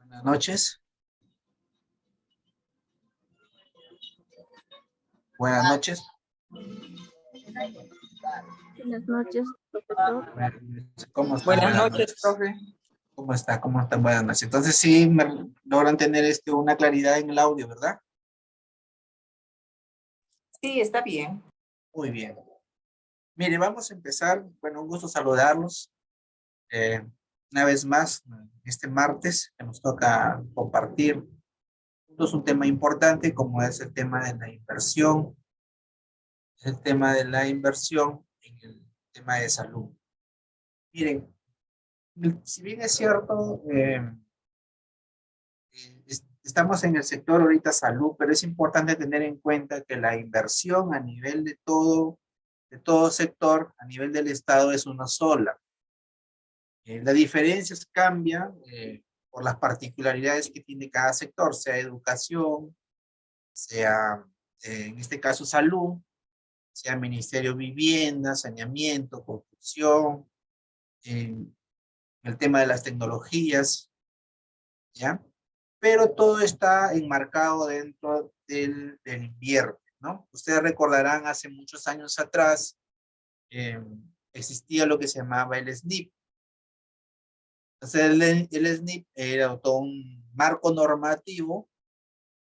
Buenas noches. Buenas noches. Buenas noches, profesor. ¿Cómo está? Buenas noches, profe. ¿Cómo está? ¿Cómo están? Buenas noches. Entonces sí, me logran tener una claridad en el audio, ¿verdad? Sí, está bien. Muy bien. Mire, vamos a empezar. Bueno, un gusto saludarlos. Una vez más, este martes, que nos toca compartir juntos un tema importante, como es el tema de la inversión. El tema de la inversión en el tema de salud. Miren, si bien es cierto, estamos en el sector ahorita salud, pero es importante tener en cuenta que la inversión a nivel de todo sector, a nivel del Estado, es una sola. Las diferencias cambian por las particularidades que tiene cada sector, sea educación, sea en este caso salud, sea Ministerio de Vivienda, Saneamiento, Construcción, el tema de las tecnologías, ¿ya? Pero todo está enmarcado dentro del invierno, ¿no? Ustedes recordarán hace muchos años atrás, existía lo que se llamaba el SNIP. Entonces el SNIP era todo un marco normativo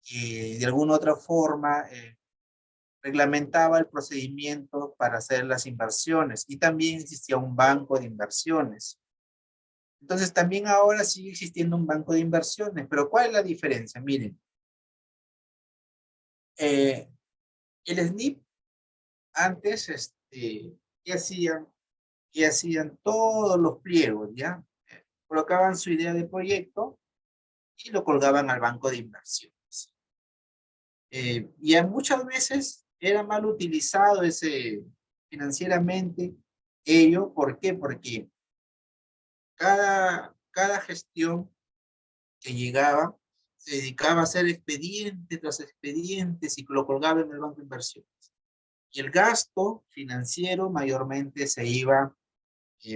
que de alguna u otra forma reglamentaba el procedimiento para hacer las inversiones y también existía un banco de inversiones. Entonces también ahora sigue existiendo un banco de inversiones, pero ¿cuál es la diferencia? Miren, el SNIP antes, ¿qué hacían? Que hacían todos los pliegos, ¿ya? Colocaban su idea de proyecto y lo colgaban al banco de inversiones. Y muchas veces era mal utilizado ese financieramente ello. ¿Por qué? Porque cada gestión que llegaba se dedicaba a hacer expediente tras expedientes y lo colgaba en el banco de inversiones. Y el gasto financiero mayormente se iba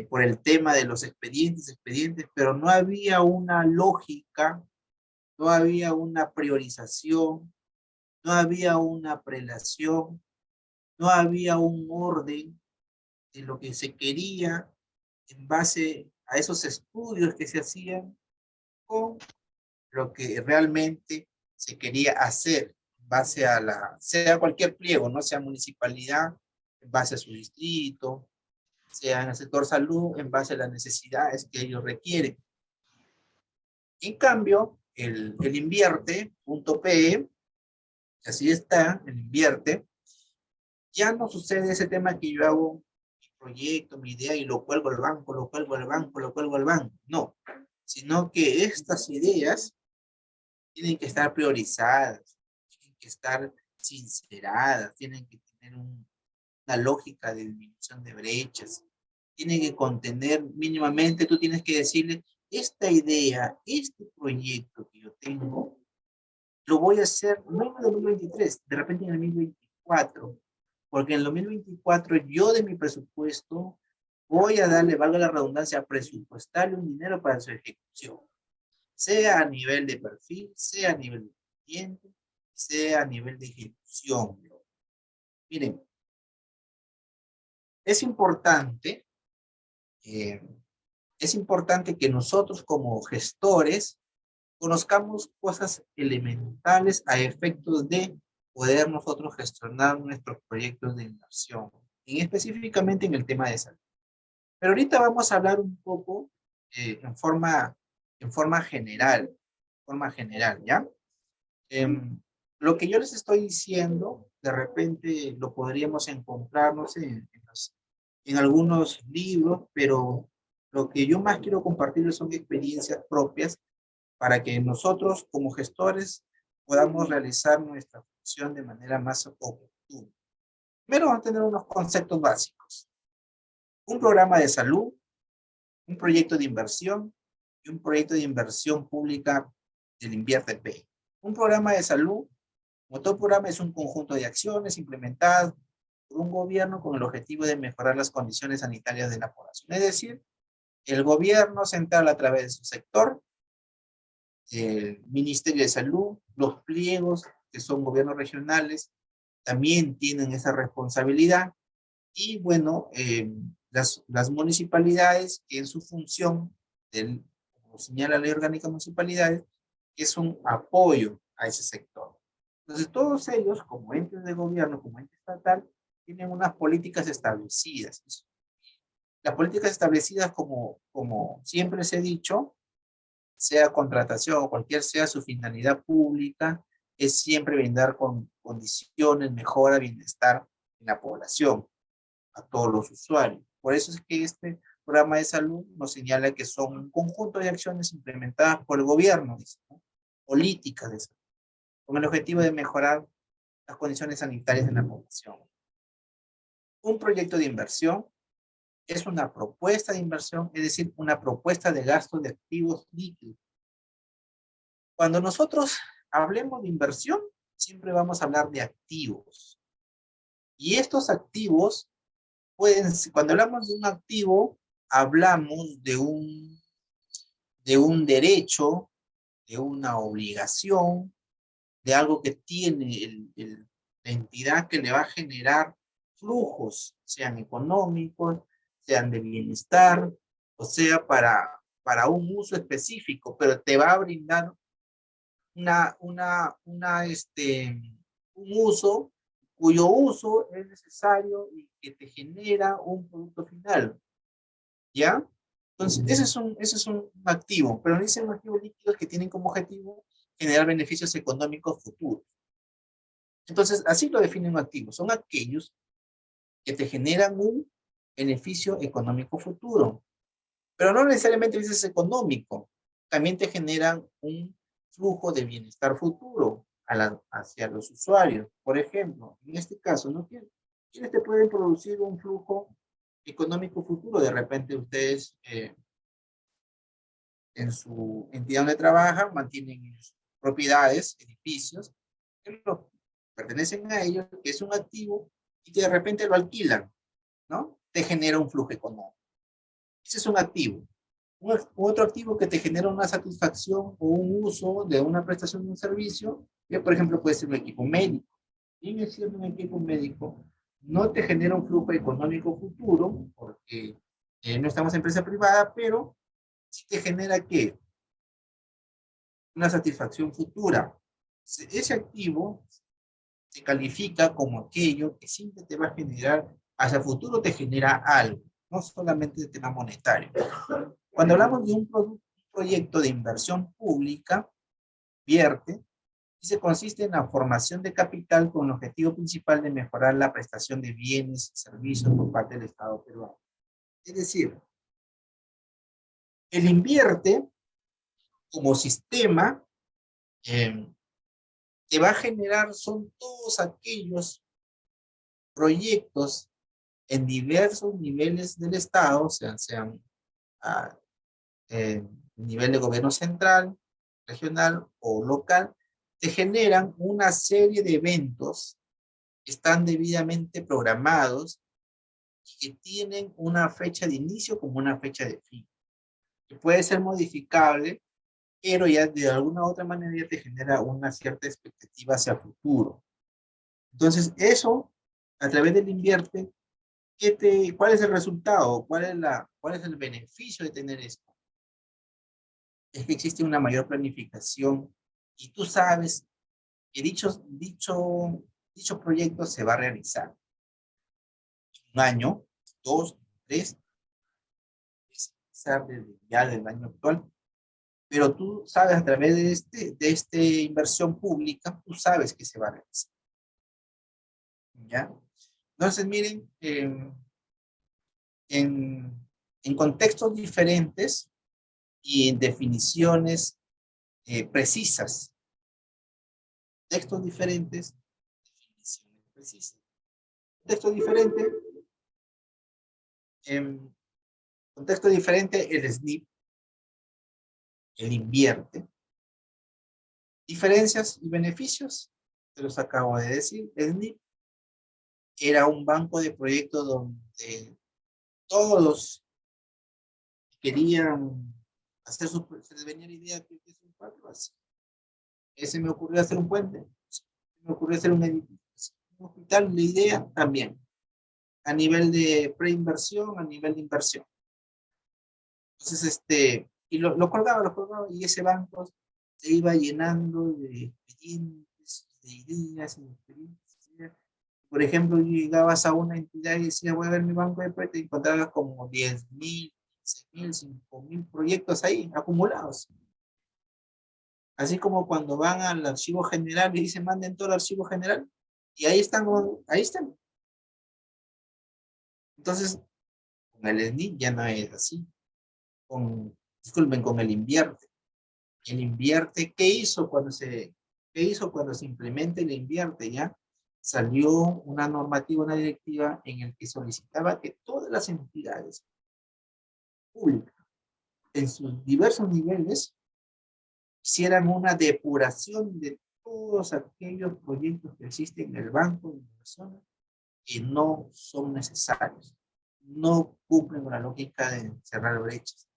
por el tema de los expedientes, pero no había una lógica, no había una priorización, no había una prelación, no había un orden de lo que se quería en base a esos estudios que se hacían con lo que realmente se quería hacer en base a sea cualquier pliego, no sea municipalidad, en base a su distrito, sea en el sector salud, en base a las necesidades que ellos requieren. En cambio, el invierte.pe, así está, el invierte, ya no sucede ese tema que yo hago mi proyecto, mi idea y lo cuelgo al banco, lo cuelgo al banco, lo cuelgo al banco. No, sino que estas ideas tienen que estar priorizadas, tienen que estar sinceradas, tienen que tener una lógica de disminución de brechas, tienen que contener mínimamente, tú tienes que decirle, esta idea, este proyecto que yo tengo, lo voy a hacer no en el 2023, de repente en el 2024, porque en el 2024 yo de mi presupuesto voy a darle, valga la redundancia, presupuestarle un dinero para su ejecución, sea a nivel de perfil, sea a nivel de cliente, sea a nivel de ejecución. Miren, es importante, eh, es importante que nosotros como gestores conozcamos cosas elementales a efectos de poder nosotros gestionar nuestros proyectos de inversión, y específicamente en el tema de salud. Pero ahorita vamos a hablar un poco en forma general, ¿ya? Lo que yo les estoy diciendo, de repente lo podríamos encontrar, no sé, en algunos libros, pero lo que yo más quiero compartirles son experiencias propias para que nosotros como gestores podamos realizar nuestra función de manera más oportuna. Primero vamos a tener unos conceptos básicos. Un programa de salud, un proyecto de inversión y un proyecto de inversión pública del Invierte-P. Un programa de salud, como todo programa, es un conjunto de acciones implementadas por un gobierno con el objetivo de mejorar las condiciones sanitarias de la población. Es decir, el gobierno central a través de su sector, el Ministerio de Salud, los pliegos que son gobiernos regionales, también tienen esa responsabilidad. Y bueno, las municipalidades, que en su función, como señala la ley orgánica de municipalidades, es un apoyo a ese sector. Entonces, todos ellos, como entes de gobierno, como ente estatal, tienen unas políticas establecidas. Las políticas establecidas, como siempre les he dicho, sea contratación o cualquier sea su finalidad pública, es siempre brindar con condiciones, mejora, bienestar en la población, a todos los usuarios. Por eso es que este programa de salud nos señala que son un conjunto de acciones implementadas por el gobierno, dice, ¿no? Políticas de salud, con el objetivo de mejorar las condiciones sanitarias de la población. Un proyecto de inversión es una propuesta de inversión, es decir, una propuesta de gasto de activos líquidos. Cuando nosotros hablemos de inversión, siempre vamos a hablar de activos. Y estos activos cuando hablamos de un activo, hablamos de un derecho, de una obligación, de algo que tiene la entidad que le va a generar flujos, sean económicos, sean de bienestar, o sea, para para un uso específico, pero te va a brindar un uso cuyo uso es necesario y que te genera un producto final, ¿ya? Entonces, ese es un activo, pero no dicen activos líquidos que tienen como objetivo generar beneficios económicos futuros. Entonces, así lo definen un activo. Son aquellos que te generan un beneficio económico futuro. Pero no necesariamente dices económico, también te generan un flujo de bienestar futuro hacia los usuarios. Por ejemplo, en este caso, ¿no? ¿Quiénes te pueden producir un flujo económico futuro? De repente ustedes en su entidad donde trabajan mantienen propiedades, edificios, que pertenecen a ellos, que es un activo, y que de repente lo alquilan, ¿no? Te genera un flujo económico. Ese es un activo. Otro activo que te genera una satisfacción o un uso de una prestación de un servicio, que por ejemplo puede ser un equipo médico. Bien es cierto, un equipo médico no te genera un flujo económico futuro, porque no estamos en empresa privada, pero sí te genera ¿qué? Una satisfacción futura. Ese activo se califica como aquello que siempre te va a generar, hacia el futuro te genera algo, no solamente de tema monetario. Cuando hablamos de un proyecto de inversión pública, vierte, y se consiste en la formación de capital con el objetivo principal de mejorar la prestación de bienes y servicios por parte del Estado peruano. Es decir, el invierte como sistema que va a generar son todos aquellos proyectos en diversos niveles del Estado, sean a nivel de gobierno central, regional o local, te generan una serie de eventos que están debidamente programados y que tienen una fecha de inicio como una fecha de fin, que puede ser modificable, pero ya de alguna u otra manera ya te genera una cierta expectativa hacia el futuro. Entonces, eso, a través del invierte, ¿cuál es el resultado? ¿Cuál es el beneficio de tener esto? Es que existe una mayor planificación y tú sabes que dicho proyecto se va a realizar un año, dos, tres, desde ya del año actual, pero tú sabes a través de esta inversión pública, tú sabes que se va a realizar. ¿Ya? Entonces, miren, en contextos diferentes y en definiciones precisas, textos diferentes, definiciones precisas. Texto diferente, en contexto diferente, el SNIP, el invierte. Diferencias y beneficios, te los acabo de decir. El SNIP era un banco de proyectos donde todos querían hacer se les venía la idea que es un parque, se me ocurrió hacer un puente, se me ocurrió hacer un edificio, un hospital, la idea también, a nivel de preinversión, a nivel de inversión. Entonces, y lo colgaba, y ese banco se iba llenando de expedientes, de ideas, de experiencias. Por ejemplo, llegabas a una entidad y decías, voy a ver mi banco de proyectos, y encontrabas como 10.000, 15.000, 5.000 proyectos ahí, acumulados. Así como cuando van al archivo general y dicen, manden todo el archivo general, y ahí están, ahí están. Entonces, con el SNI ya no es así. Disculpen, con el invierte. El invierte, qué hizo cuando se implementa el invierte? Ya salió una normativa, una directiva en el que solicitaba que todas las entidades públicas, en sus diversos niveles, hicieran una depuración de todos aquellos proyectos que existen en el banco de inversiones que no son necesarios, no cumplen con la lógica de cerrar brechas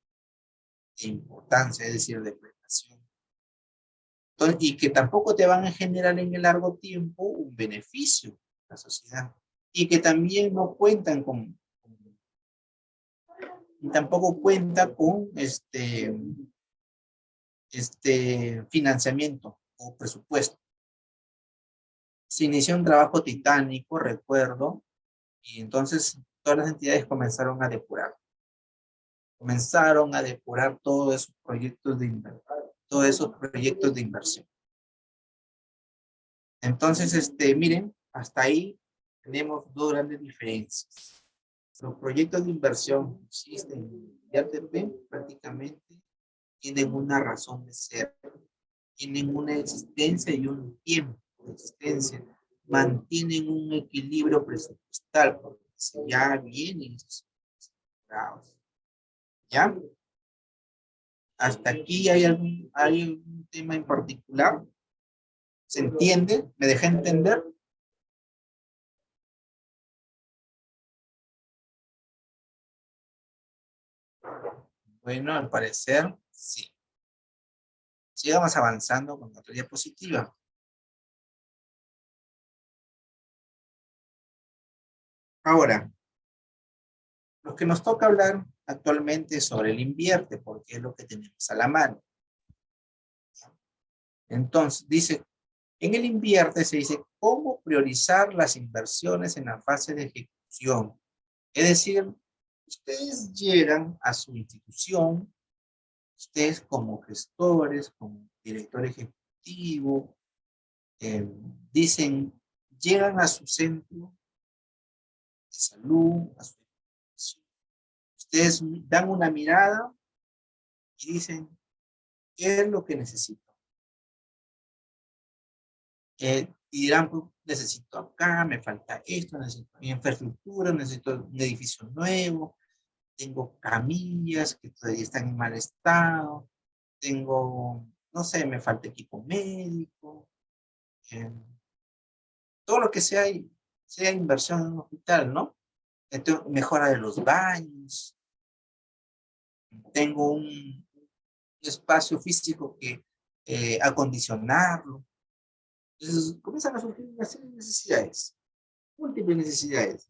de importancia, es decir, de prestación. Entonces, y que tampoco te van a generar en el largo tiempo un beneficio a la sociedad. Y que también no cuentan y tampoco cuenta con financiamiento o presupuesto. Se inició un trabajo titánico, recuerdo, y entonces todas las entidades comenzaron a depurar. Comenzaron a depurar todos esos proyectos de inversión. Entonces, miren, hasta ahí tenemos dos grandes diferencias. Los proyectos de inversión que existen en IATP prácticamente tienen una razón de ser, tienen una existencia y un tiempo de existencia, mantienen un equilibrio presupuestal, porque ya vienen esos grados. ¿Ya? Hasta aquí hay un tema en particular. ¿Se entiende? ¿Me dejé entender? Bueno, al parecer, sí. Sigamos avanzando con otra diapositiva. Ahora, lo que nos toca hablar actualmente es sobre el invierte, porque es lo que tenemos a la mano. Entonces, dice, en el invierte se dice cómo priorizar las inversiones en la fase de ejecución. Es decir, ustedes llegan a su institución, ustedes como gestores, como director ejecutivo, dicen, llegan a su centro de salud, a su institución. Ustedes dan una mirada y dicen, ¿qué es lo que necesito? Y dirán, pues, necesito acá, me falta esto, necesito infraestructura, necesito un edificio nuevo, tengo camillas que todavía están en mal estado, tengo, no sé, me falta equipo médico, eh, todo lo que sea inversión en un hospital, ¿no? Entonces, mejora de los baños, tengo un espacio físico que acondicionarlo. Entonces, comienzan a surgir una serie de necesidades, múltiples necesidades.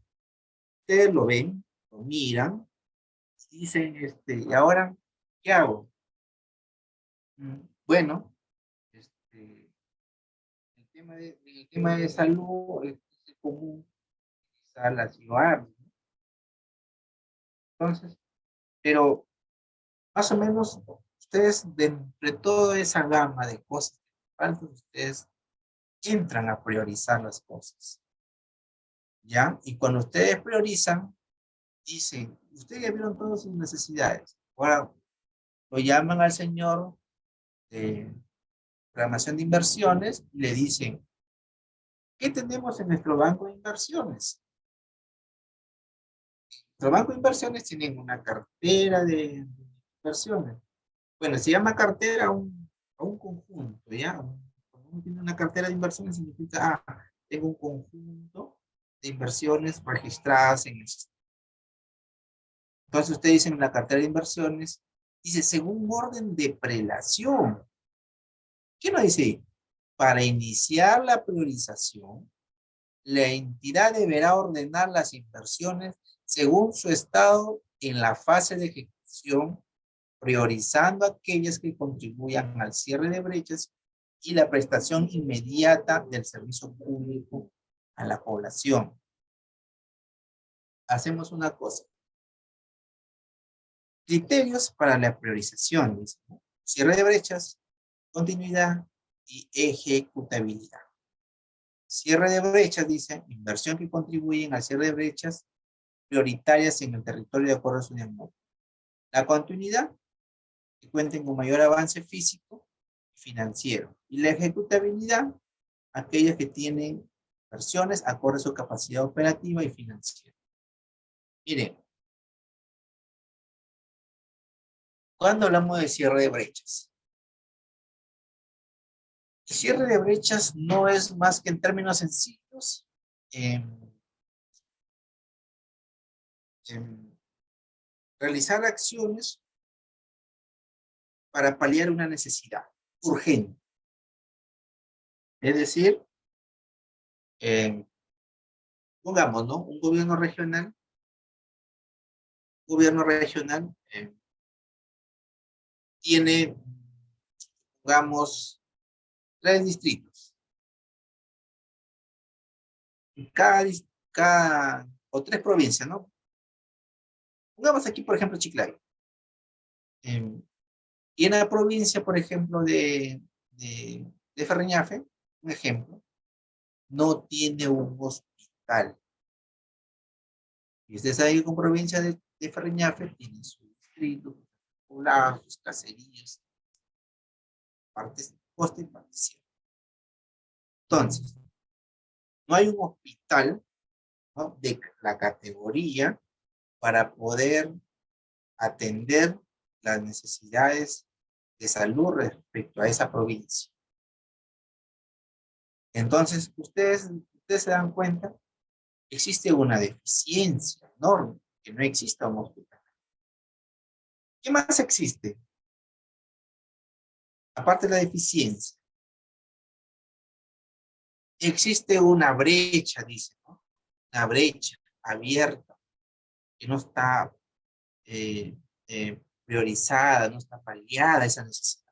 Ustedes lo ven, lo miran, y dicen, ¿y ahora qué hago? Bueno, el tema de salud es común utilizar las IOAR. Entonces, pero más o menos, ustedes, de entre toda esa gama de cosas que faltan, ustedes entran a priorizar las cosas. ¿Ya? Y cuando ustedes priorizan, dicen, ustedes ya vieron todas sus necesidades. Ahora lo llaman al señor de programación de inversiones y le dicen, ¿qué tenemos en nuestro banco de inversiones? Nuestro banco de inversiones tiene una cartera de inversiones. Bueno, se llama cartera a un conjunto, ¿ya? Cuando uno tiene una cartera de inversiones significa, tengo un conjunto de inversiones registradas en el sistema. Entonces usted dice en la cartera de inversiones, dice según orden de prelación. ¿Qué nos dice ahí? Para iniciar la priorización, la entidad deberá ordenar las inversiones según su estado en la fase de ejecución, priorizando aquellas que contribuyan al cierre de brechas y la prestación inmediata del servicio público a la población. Hacemos una cosa. Criterios para la priorización, ¿no? Cierre de brechas, continuidad y ejecutabilidad. Cierre de brechas, dice, inversión que contribuyen al cierre de brechas prioritarias en el territorio de acuerdo a su diagnóstico. La continuidad, que cuenten con mayor avance físico y financiero. Y la ejecutabilidad, aquellas que tienen inversiones acorde a su capacidad operativa y financiera. Miren, cuando hablamos de cierre de brechas, el cierre de brechas no es más que en términos sencillos, realizar acciones para paliar una necesidad urgente. Es decir, pongamos, ¿no? Un gobierno regional gobierno regional tiene, digamos, 3 distritos. O 3 provincias, ¿no? Pongamos aquí, por ejemplo, Chiclayo. Y en la provincia, por ejemplo, de Ferreñafe, un ejemplo, no tiene un hospital. Y usted sabe que con provincia de Ferreñafe tiene su distrito, sus poblados, sus caserías, partes costa y partes sierra. Entonces, no hay un hospital, ¿no?, de la categoría para poder atender las necesidades de salud respecto a esa provincia. Entonces, ustedes se dan cuenta, existe una deficiencia enorme, que no exista un hospital. ¿Qué más existe? Aparte de la deficiencia, existe una brecha, dice, ¿no? Una brecha abierta, que no está priorizada, no está paliada esa necesidad.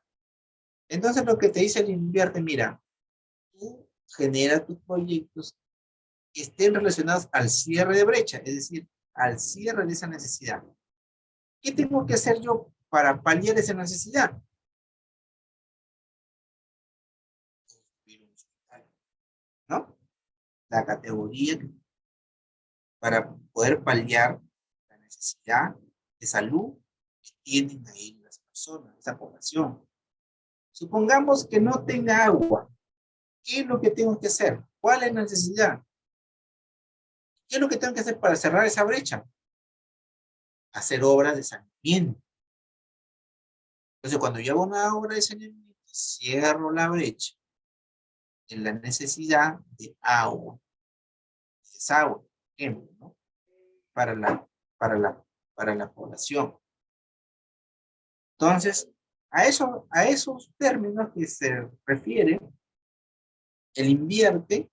Entonces lo que te dice el invierte, mira, tú genera tus proyectos que estén relacionados al cierre de brecha, es decir, al cierre de esa necesidad. ¿Qué tengo que hacer yo para paliar esa necesidad? ¿No? La categoría para poder paliar la necesidad de salud que tienen ahí las personas, esa población. Supongamos que no tenga agua. ¿Qué es lo que tengo que hacer? ¿Cuál es la necesidad? ¿Qué es lo que tengo que hacer para cerrar esa brecha? Hacer obras de saneamiento. Entonces, cuando yo hago una obra de saneamiento, cierro la brecha en la necesidad de agua. Desagüe, por ejemplo, ¿no? Para la población. Entonces, a esos términos que se refiere, el invierte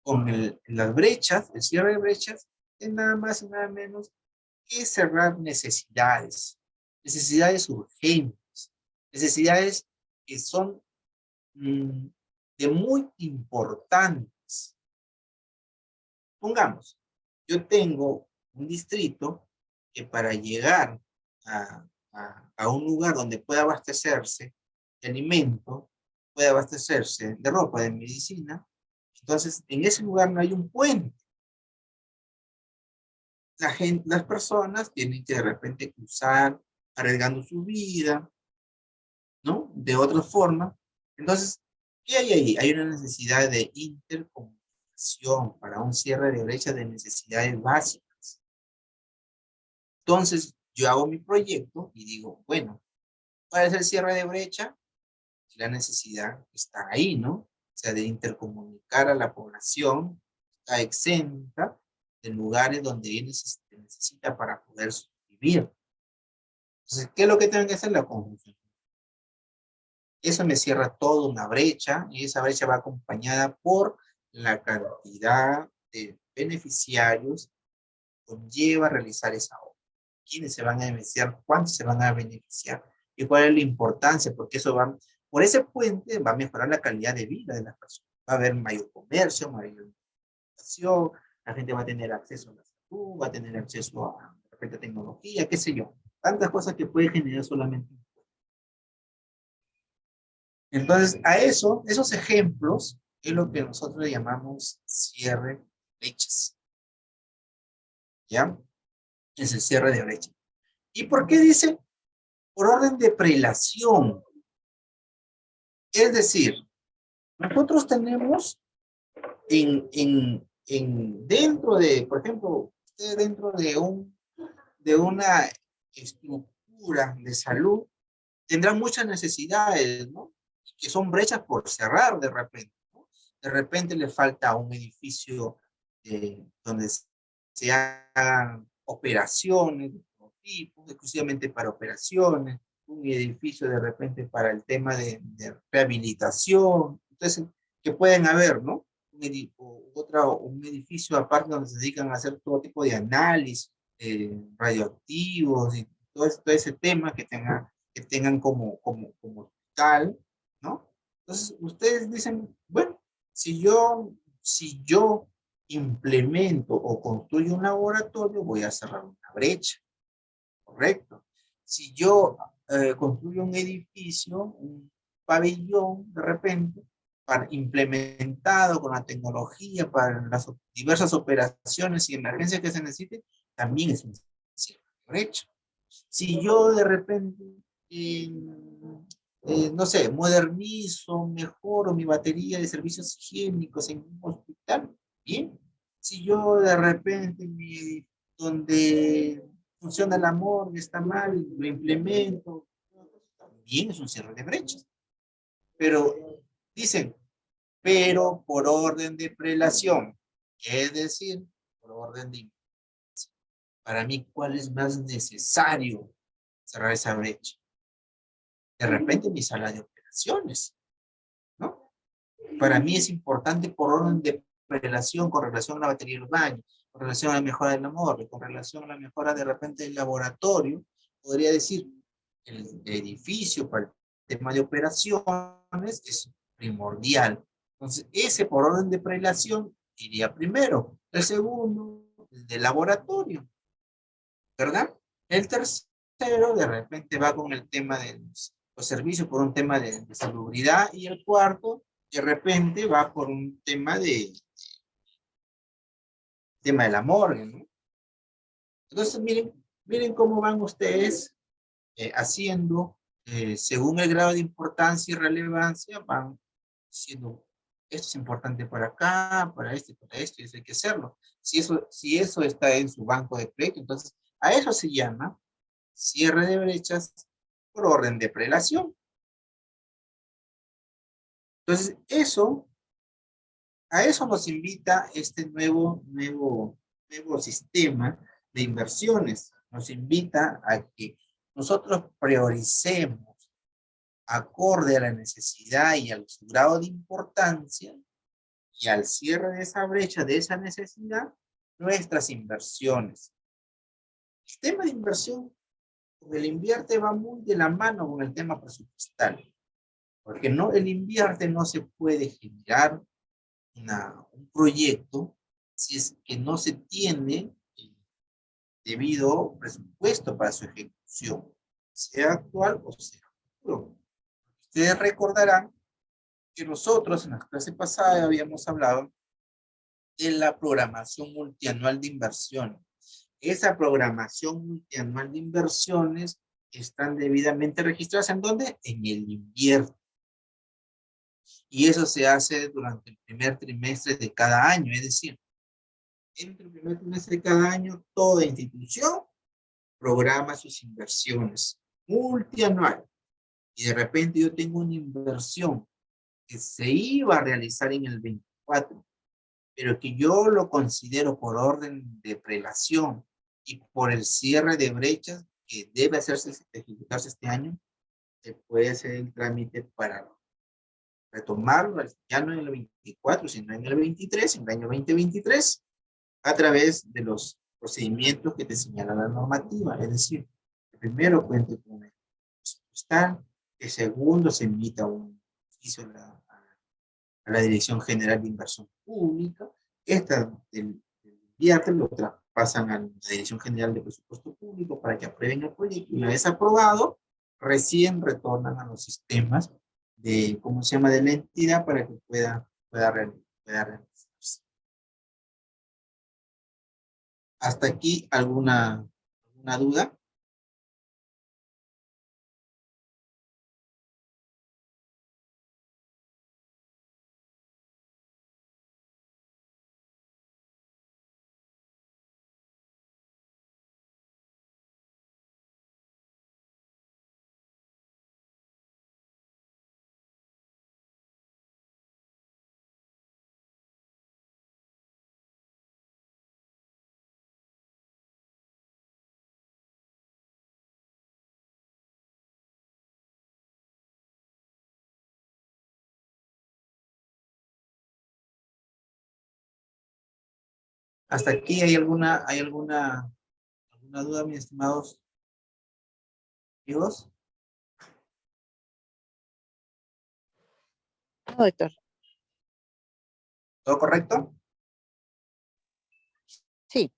con las brechas, el cierre de brechas, es nada más y nada menos que cerrar necesidades urgentes, necesidades que son de muy importantes. Pongamos, yo tengo un distrito que para llegar a un lugar donde pueda abastecerse de alimento, pueda abastecerse de ropa, de medicina, entonces en ese lugar no hay un puente. Las personas tienen que de repente cruzar arriesgando su vida, ¿no? De otra forma. Entonces, ¿qué hay ahí? Hay una necesidad de intercomunicación para un cierre de brecha de necesidades básicas. Entonces, yo hago mi proyecto y digo, bueno, ¿cuál es el cierre de brecha? La necesidad está ahí, ¿no? O sea, de intercomunicar a la población, está exenta de lugares donde él necesita para poder vivir. Entonces, ¿qué es lo que tengo que hacer? La conjunción. Eso me cierra toda una brecha y esa brecha va acompañada por la cantidad de beneficiarios que conlleva realizar esa obra. ¿Quiénes se van a beneficiar? ¿Cuántos se van a beneficiar? ¿Y cuál es la importancia? Porque eso va, por ese puente va a mejorar la calidad de vida de las personas. Va a haber mayor comercio, mayor educación, la gente va a tener acceso a la salud, va a tener acceso a tecnología, qué sé yo. Tantas cosas que puede generar solamente. Entonces, a esos ejemplos es lo que nosotros le llamamos cierre de brechas. ¿Ya? Es el cierre de brecha. ¿Y por qué dice? Por orden de prelación. Es decir, nosotros tenemos dentro de, por ejemplo, dentro de una estructura de salud, tendrán muchas necesidades, ¿no? Que son brechas por cerrar de repente, ¿no? De repente le falta un edificio donde se hagan operaciones de todo tipo, exclusivamente para operaciones, un edificio de repente para el tema de rehabilitación, entonces, que pueden haber, ¿no? Un edificio aparte donde se dedican a hacer todo tipo de análisis, radioactivos y todo ese tema que tengan como tal, ¿no? Entonces, ustedes dicen, bueno, si yo implemento o construyo un laboratorio, voy a cerrar una brecha, ¿correcto? Si yo construyo un edificio, un pabellón, de repente, implementado con la tecnología para las diversas operaciones y emergencias que se necesiten, también es un cierre de brecha. Si yo de repente, eh, no sé, modernizo, mejoro mi batería de servicios higiénicos en un hospital, bien. Si yo de repente, donde funciona el amor, está mal, lo implemento, también es un cierre de brechas. Pero dicen, pero por orden de prelación, es decir, por orden de importancia. Para mí, ¿cuál es más necesario cerrar esa brecha? De repente mi sala de operaciones, ¿no? Para mí es importante por orden de prelación con relación a la batería del baño, con relación a la mejora del amor, con relación a la mejora de repente del laboratorio, podría decir, el edificio para el tema de operaciones es primordial. Entonces, ese por orden de prelación iría primero. El segundo, el de laboratorio, ¿verdad? El tercero, de repente va con el tema de los servicios por un tema de salubridad, y el cuarto, de repente va por un tema de la morgue, ¿no? Entonces, miren cómo van ustedes haciendo, según el grado de importancia y relevancia, van diciendo, esto es importante para acá, para esto, y eso hay que hacerlo. Si eso está en su banco de proyecto, entonces a eso se llama cierre de brechas por orden de prelación. Entonces, a eso nos invita este nuevo sistema de inversiones. Nos invita a que nosotros prioricemos acorde a la necesidad y al su grado de importancia y al cierre de esa brecha, de esa necesidad, nuestras inversiones. El tema de inversión con el invierte va muy de la mano con el tema presupuestal, porque no, el invierte no se puede generar un proyecto si es que no se tiene debido presupuesto para su ejecución, sea actual o sea futuro. Ustedes recordarán que nosotros en la clase pasada habíamos hablado de la programación multianual de inversiones. Esa programación multianual de inversiones están debidamente registradas, ¿en dónde? En el invierno. Y eso se hace durante el primer trimestre de cada año, es decir, entre el primer trimestre de cada año, toda institución programa sus inversiones multianual. Y de repente yo tengo una inversión que se iba a realizar en el 24, pero que yo lo considero por orden de prelación y por el cierre de brechas que debe ejecutarse este año, se puede hacer el trámite para retomarlo ya no en el 24, sino en el 23, en el año 2023, a través de los procedimientos que te señala la normativa. Es decir, que primero cuente con el presupuestal, que segundo se emita un oficio a la Dirección General de Inversión Pública. Esta del IATE lo traspasan a la Dirección General de Presupuesto Público para que aprueben el proyecto. Una vez aprobado, recién retornan a los sistemas de, ¿cómo se llama?, de la entidad para que pueda realizarse. ¿Hasta aquí alguna duda? ¿Hasta aquí hay alguna ¿Una duda, mis estimados amigos? No, doctor. ¿Todo correcto? Sí.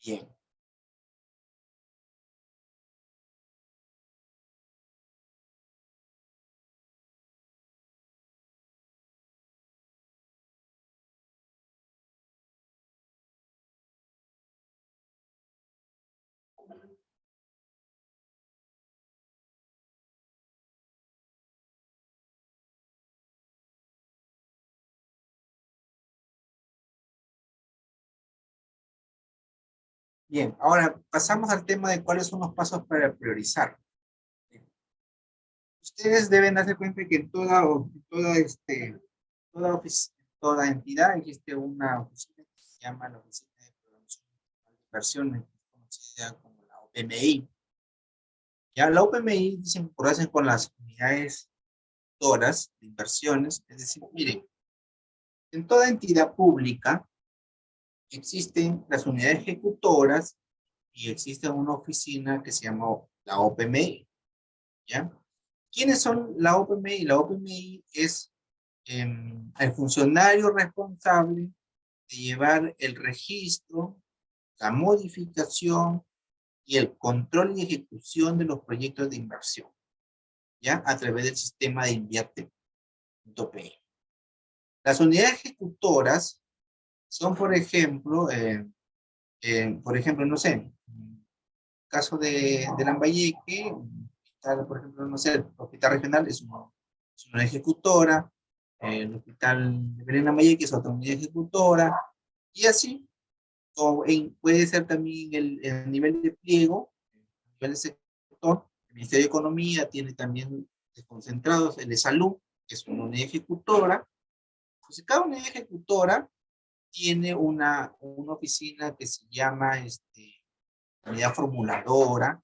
Bien. Bien, ahora pasamos al tema de cuáles son los pasos para priorizar. Ustedes deben darse cuenta que en toda entidad existe una oficina que se llama la Oficina de Programación de Inversiones, conocida como la OPMI. Ya la OPMI dice incorporarse con las unidades gestoras de inversiones, es decir, miren, en toda entidad pública existen las unidades ejecutoras y existe una oficina que se llama la OPMI, ¿ya? ¿Quiénes son la OPMI? La OPMI es el funcionario responsable de llevar el registro, la modificación y el control y ejecución de los proyectos de inversión, ¿ya? A través del sistema de invierte.pe. Las unidades ejecutoras son, por ejemplo, no sé, en el caso de Lambayeque, por ejemplo, no sé, el hospital regional es una ejecutora, el hospital de Belén Lambayeque es otra unidad ejecutora, y así, puede ser también el nivel de pliego, el nivel de sector. El Ministerio de Economía tiene también desconcentrados el de salud, que es una unidad ejecutora. Entonces, cada unidad ejecutora tiene una oficina que se llama unidad formuladora,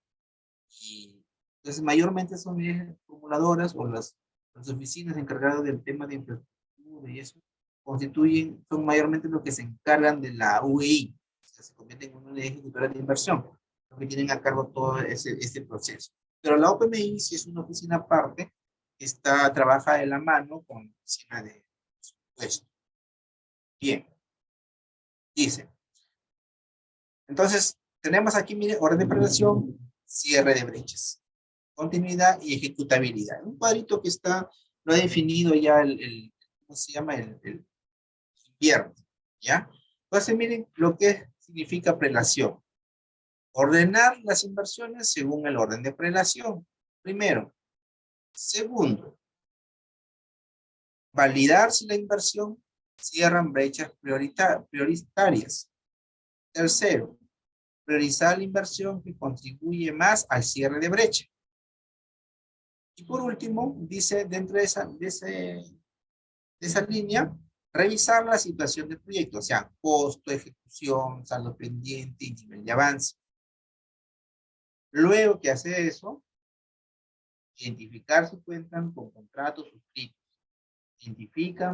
y entonces mayormente son unidades formuladoras o las oficinas encargadas del tema de infraestructura y eso son mayormente los que se encargan de la UEI, o sea, se convierten en una unidad ejecutora de inversión, los que tienen a cargo todo ese proceso. Pero la OPMI sí es una oficina aparte, trabaja de la mano con la oficina de presupuesto. Bien, dice. Entonces, tenemos aquí, mire, orden de prelación, cierre de brechas, continuidad y ejecutabilidad. Un cuadrito que lo ha definido ya ¿cómo se llama? El invierno, ¿ya? Entonces, miren lo que significa prelación. Ordenar las inversiones según el orden de prelación, primero. Segundo, validar si la inversión cierran brechas prioritarias. Tercero, priorizar la inversión que contribuye más al cierre de brecha. Y por último, dice dentro de esa línea, revisar la situación del proyecto, o sea, costo, ejecución, saldo pendiente y nivel de avance. Luego que hace eso, Identificar si cuentan con contratos suscritos. Identifica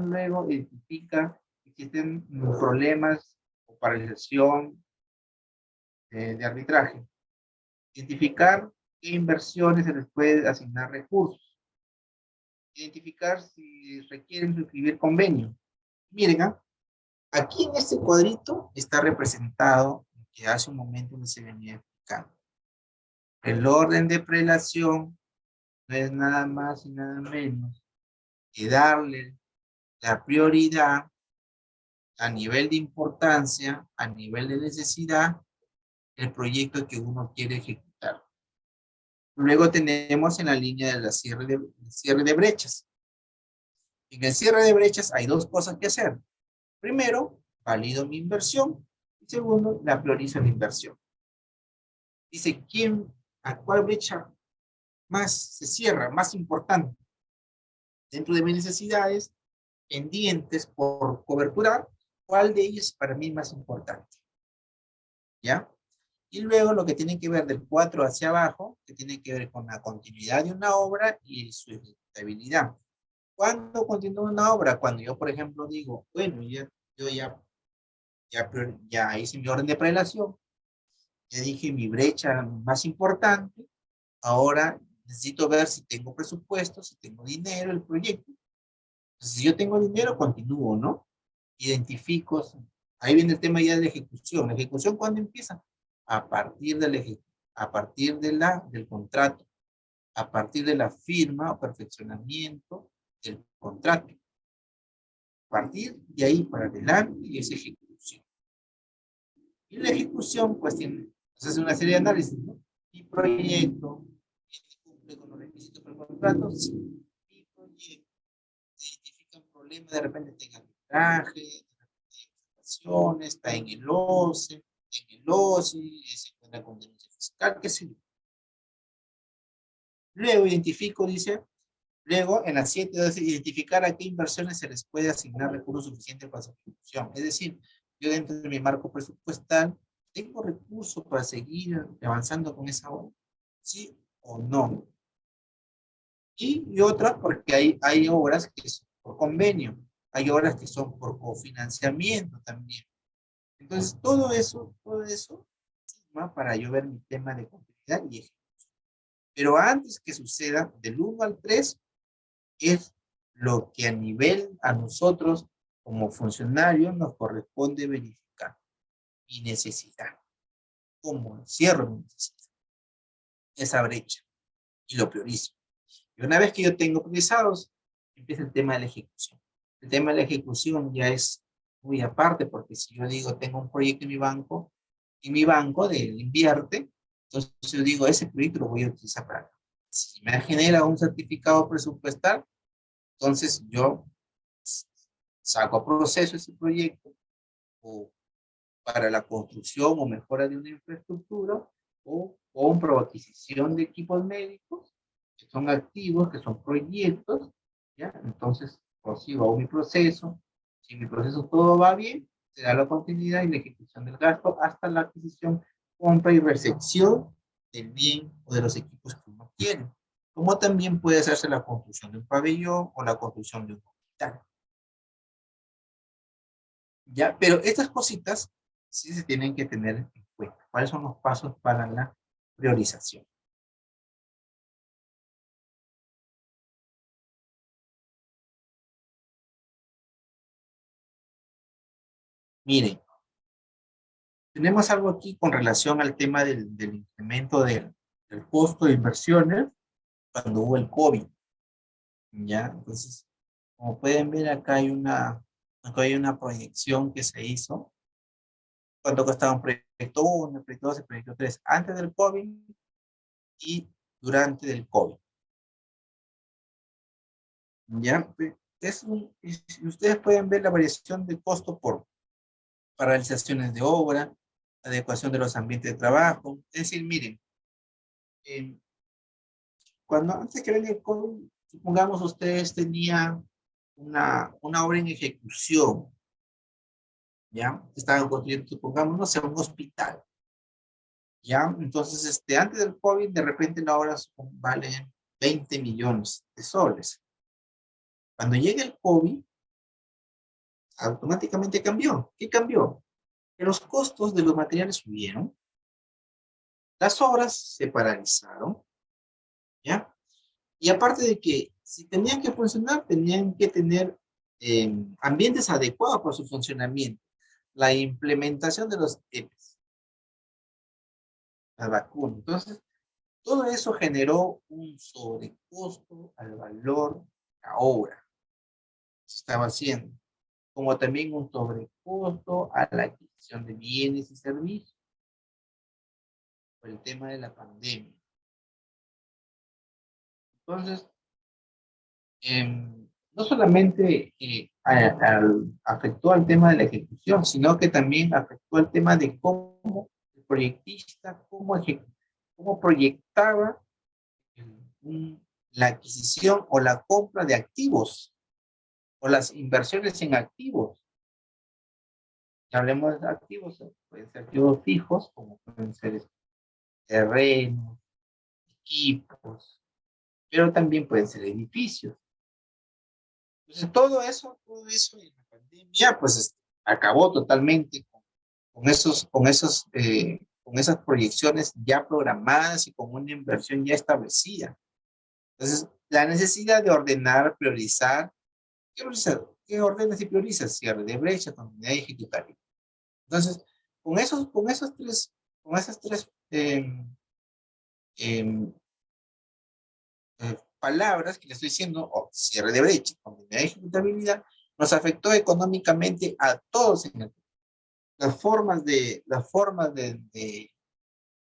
si existen problemas o paralización de arbitraje. Identificar qué inversiones se les puede asignar recursos. Identificar si requieren suscribir convenio. Miren, aquí en este cuadrito está representado lo que hace un momento no se venía explicando. El orden de prelación no es nada más y nada menos que darle la prioridad a nivel de importancia, a nivel de necesidad, el proyecto que uno quiere ejecutar. Luego tenemos en la línea de la cierre de brechas. En el cierre de brechas hay dos cosas que hacer. Primero, valido mi inversión. Y segundo, la priorizo la inversión. Dice, a cuál brecha más se cierra, más importante? Dentro de mis necesidades pendientes por coberturar, ¿cuál de ellos para mí es más importante? ¿Ya? Y luego lo que tiene que ver del 4 hacia abajo, que tiene que ver con la continuidad de una obra y su ejecutabilidad. ¿Cuándo continúa una obra? Cuando yo, por ejemplo, digo, bueno, yo ya hice mi orden de prelación, ya dije mi brecha más importante, ahora necesito ver si tengo presupuesto, si tengo dinero, el proyecto. Entonces, si yo tengo dinero, continúo, ¿no? Identifico, ahí viene el tema ya de la ejecución. ¿La ejecución cuándo empieza? A partir del contrato, a partir de la firma o perfeccionamiento del contrato. A partir de ahí para adelante es ejecución. Y la ejecución, pues, se hace una serie de análisis, ¿no? Mi proyecto cumple con los requisitos para el contrato, sí. Mi proyecto identifica un problema, de repente tenga arbitraje, está en el OCE, se encuentra con denuncia fiscal, qué sé yo. Luego identifico, dice, luego en la 7, identificar a qué inversiones se les puede asignar recursos suficientes para su ejecución. Es decir, yo dentro de mi marco presupuestal, ¿tengo recursos para seguir avanzando con esa obra? ¿Sí o no? Y otras porque hay obras que son por convenio, hay obras que son por cofinanciamiento también. Entonces, todo eso, ¿no? Para yo ver mi tema de continuidad y ejecución. Pero antes que suceda, del 1 al 3, es lo que a nosotros, como funcionarios, nos corresponde verificar. Mi necesidad. ¿Cómo cierro mi necesidad? Esa brecha. Y lo priorizo. Y una vez que yo tengo priorizados, empieza el tema de la ejecución. El tema de la ejecución ya es muy aparte, porque si yo digo, tengo un proyecto en mi banco invierte, entonces yo digo, ese proyecto lo voy a utilizar para. Si me genera un certificado presupuestal, entonces yo saco a proceso ese proyecto o para la construcción o mejora de una infraestructura o compra o adquisición de equipos médicos que son activos, que son proyectos, ¿ya? Entonces prosigo mi proceso. Si mi proceso todo va bien, se da la continuidad y la ejecución del gasto hasta la adquisición, compra y recepción del bien o de los equipos que uno quiere. Como también puede hacerse la construcción de un pabellón o la construcción de un hospital. ¿Ya? Pero estas cositas sí se tienen que tener en cuenta. ¿Cuáles son los pasos para la priorización? Miren, tenemos algo aquí con relación al tema del incremento del costo de inversiones cuando hubo el COVID. ¿Ya? Entonces, como pueden ver, acá hay una proyección que se hizo. ¿Cuánto costaba un proyecto 1, el proyecto 2, el proyecto 3? Antes del COVID y durante el COVID. ¿Ya? Ustedes pueden ver la variación de costo por paralizaciones de obra, adecuación de los ambientes de trabajo. Es decir, miren, eh, antes que venga el COVID, supongamos ustedes tenían una obra en ejecución, ¿ya? Estaban construyendo, supongamos, no sé, un hospital, ¿ya? Entonces, antes del COVID, de repente la obra vale 20 millones de soles. Cuando llega el COVID, automáticamente cambió. ¿Qué cambió? Que los costos de los materiales subieron, las obras se paralizaron, ¿ya? Y aparte de que si tenían que funcionar, tenían que tener ambientes adecuados para su funcionamiento. La implementación de los EPIs, la vacuna. Entonces, todo eso generó un sobrecosto al valor de la obra que se estaba haciendo, como también un sobrecosto a la adquisición de bienes y servicios por el tema de la pandemia. Entonces, no solamente afectó al tema de la ejecución, sino que también afectó al tema de cómo el proyectista, cómo proyectaba la adquisición o la compra de activos o las inversiones en activos. Si hablemos de activos, pueden ser activos fijos, como pueden ser terrenos, equipos, pero también pueden ser edificios. Entonces, todo eso en la pandemia, pues acabó totalmente con esas proyecciones ya programadas y con una inversión ya establecida. Entonces, la necesidad de ordenar, priorizar, ¿qué ordenas y priorizas? Cierre de brecha, continuidad ejecutaria. Entonces, con esas tres em, palabras que le estoy diciendo, cierre de brecha, continuidad de ejecutabilidad, nos afectó económicamente a todos en el las formas de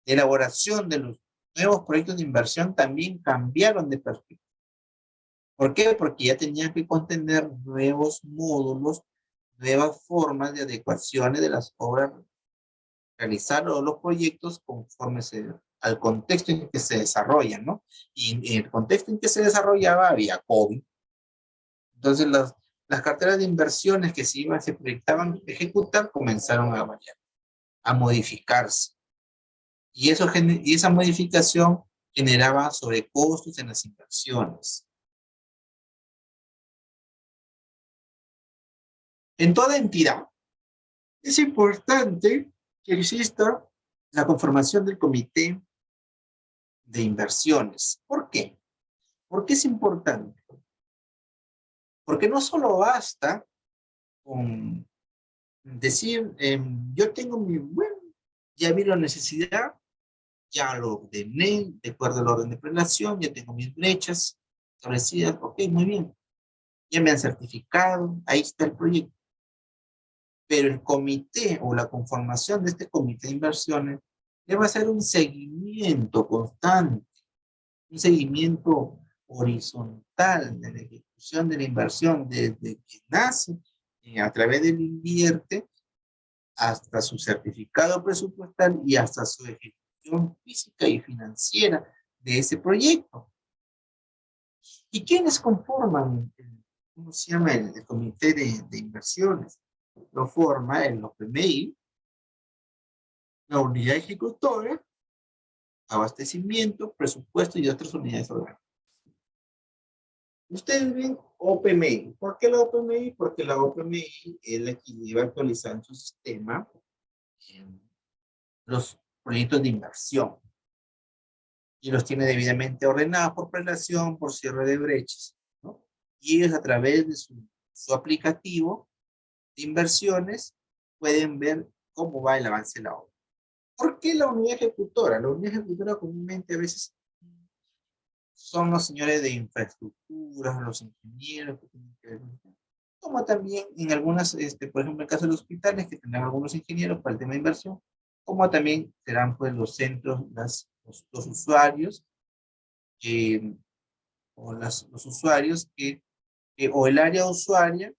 elaboración de los nuevos proyectos de inversión también cambiaron de perspectiva. ¿Por qué? Porque ya tenían que contener nuevos módulos, nuevas formas de adecuaciones de las obras, realizar los proyectos conforme al contexto en que se desarrollan, ¿no? Y en el contexto en que se desarrollaba había COVID. Entonces las carteras de inversiones que se proyectaban ejecutar comenzaron a variar, a modificarse. Y esa modificación generaba sobrecostos en las inversiones. En toda entidad es importante que exista la conformación del comité de inversiones. ¿Por qué? ¿Por qué es importante? Porque no solo basta con decir, yo tengo bueno, ya vi la necesidad, ya lo ordené de acuerdo al orden de prelación, ya tengo mis brechas establecidas, ok, muy bien, ya me han certificado, ahí está el proyecto. Pero el comité o la conformación de este comité de inversiones debe hacer un seguimiento constante, un seguimiento horizontal de la ejecución de la inversión desde que nace a través del invierte hasta su certificado presupuestal y hasta su ejecución física y financiera de ese proyecto. ¿Y quiénes conforman cómo se llama el comité de inversiones? Lo forma el OPMI, la unidad ejecutora, abastecimiento, presupuesto y otras unidades orgánicas. Ustedes ven OPMI. ¿Por qué la OPMI? Porque la OPMI es la que lleva actualizando su sistema en los proyectos de inversión y los tiene debidamente ordenados por prelación, por cierre de brechas, ¿no? Y ellos a través de su aplicativo de inversiones pueden ver cómo va el avance de la obra. ¿Por qué la unidad ejecutora? La unidad ejecutora comúnmente a veces son los señores de infraestructuras, los ingenieros que tienen que ver, como también en algunas, por ejemplo, en el caso de los hospitales, que tendrán algunos ingenieros para el tema de inversión, como también serán pues los centros, los usuarios, los usuarios o el área usuaria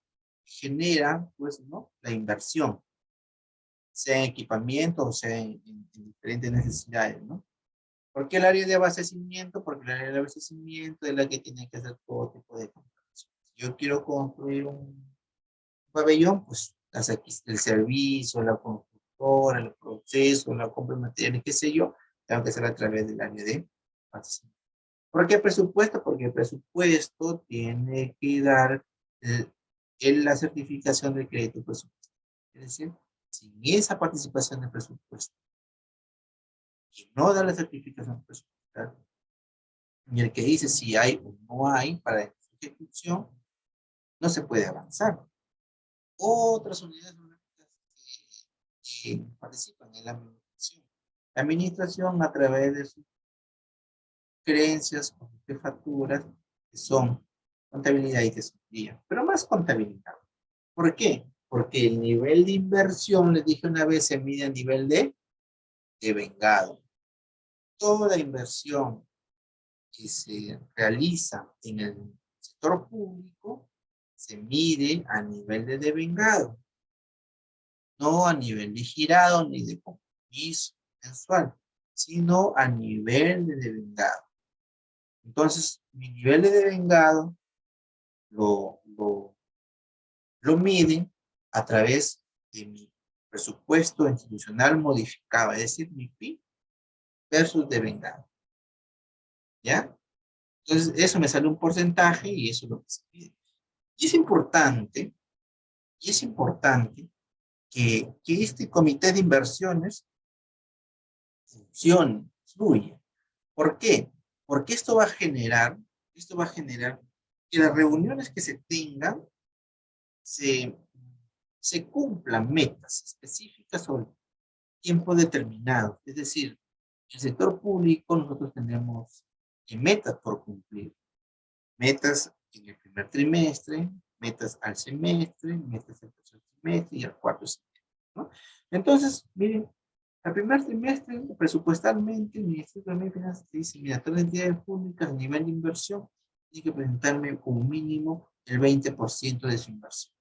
genera, pues, ¿no? La inversión, sea en equipamiento o sea en diferentes necesidades, ¿no? ¿Por qué el área de abastecimiento? Porque el área de abastecimiento es la que tiene que hacer todo tipo de contratación. Si yo quiero construir un pabellón, pues hace aquí el servicio, la constructora, el proceso, la compra de materiales, qué sé yo, tengo que hacer a través del área de abastecimiento. ¿Por qué presupuesto? Porque el presupuesto tiene que dar la certificación del crédito presupuestario. Es decir, sin esa participación del presupuesto, que no da la certificación presupuestaria, y el que dice si hay o no hay para su ejecución, no se puede avanzar. Otras unidades que participan en la administración. La administración, a través de sus creencias o jefaturas, que son contabilidad y tesorería, pero más contabilidad. ¿Por qué? Porque el nivel de inversión, les dije una vez, se mide a nivel de vengado. Toda inversión que se realiza en el sector público se mide a nivel de devengado, no a nivel de girado ni de compromiso mensual, sino a nivel de devengado. Entonces, mi nivel de devengado lo miden a través de mi presupuesto institucional modificado, es decir, mi PIB versus devengado. ¿Ya? Entonces, eso me sale un porcentaje y eso es lo que se pide. Y es importante que este comité de inversiones funcione, fluya. ¿Por qué? Porque esto va a generar que las reuniones que se tengan se cumplan metas específicas sobre tiempo determinado. Es decir, en el sector público nosotros tenemos metas por cumplir. Metas en el primer trimestre, metas al semestre, metas al tercer trimestre y al cuarto semestre, ¿no? Entonces, miren, al primer trimestre, presupuestalmente, el Ministerio de Finanzas te dice, mira, todas las entidades públicas a nivel de inversión tienen que presentarme como mínimo el 20% de su inversión.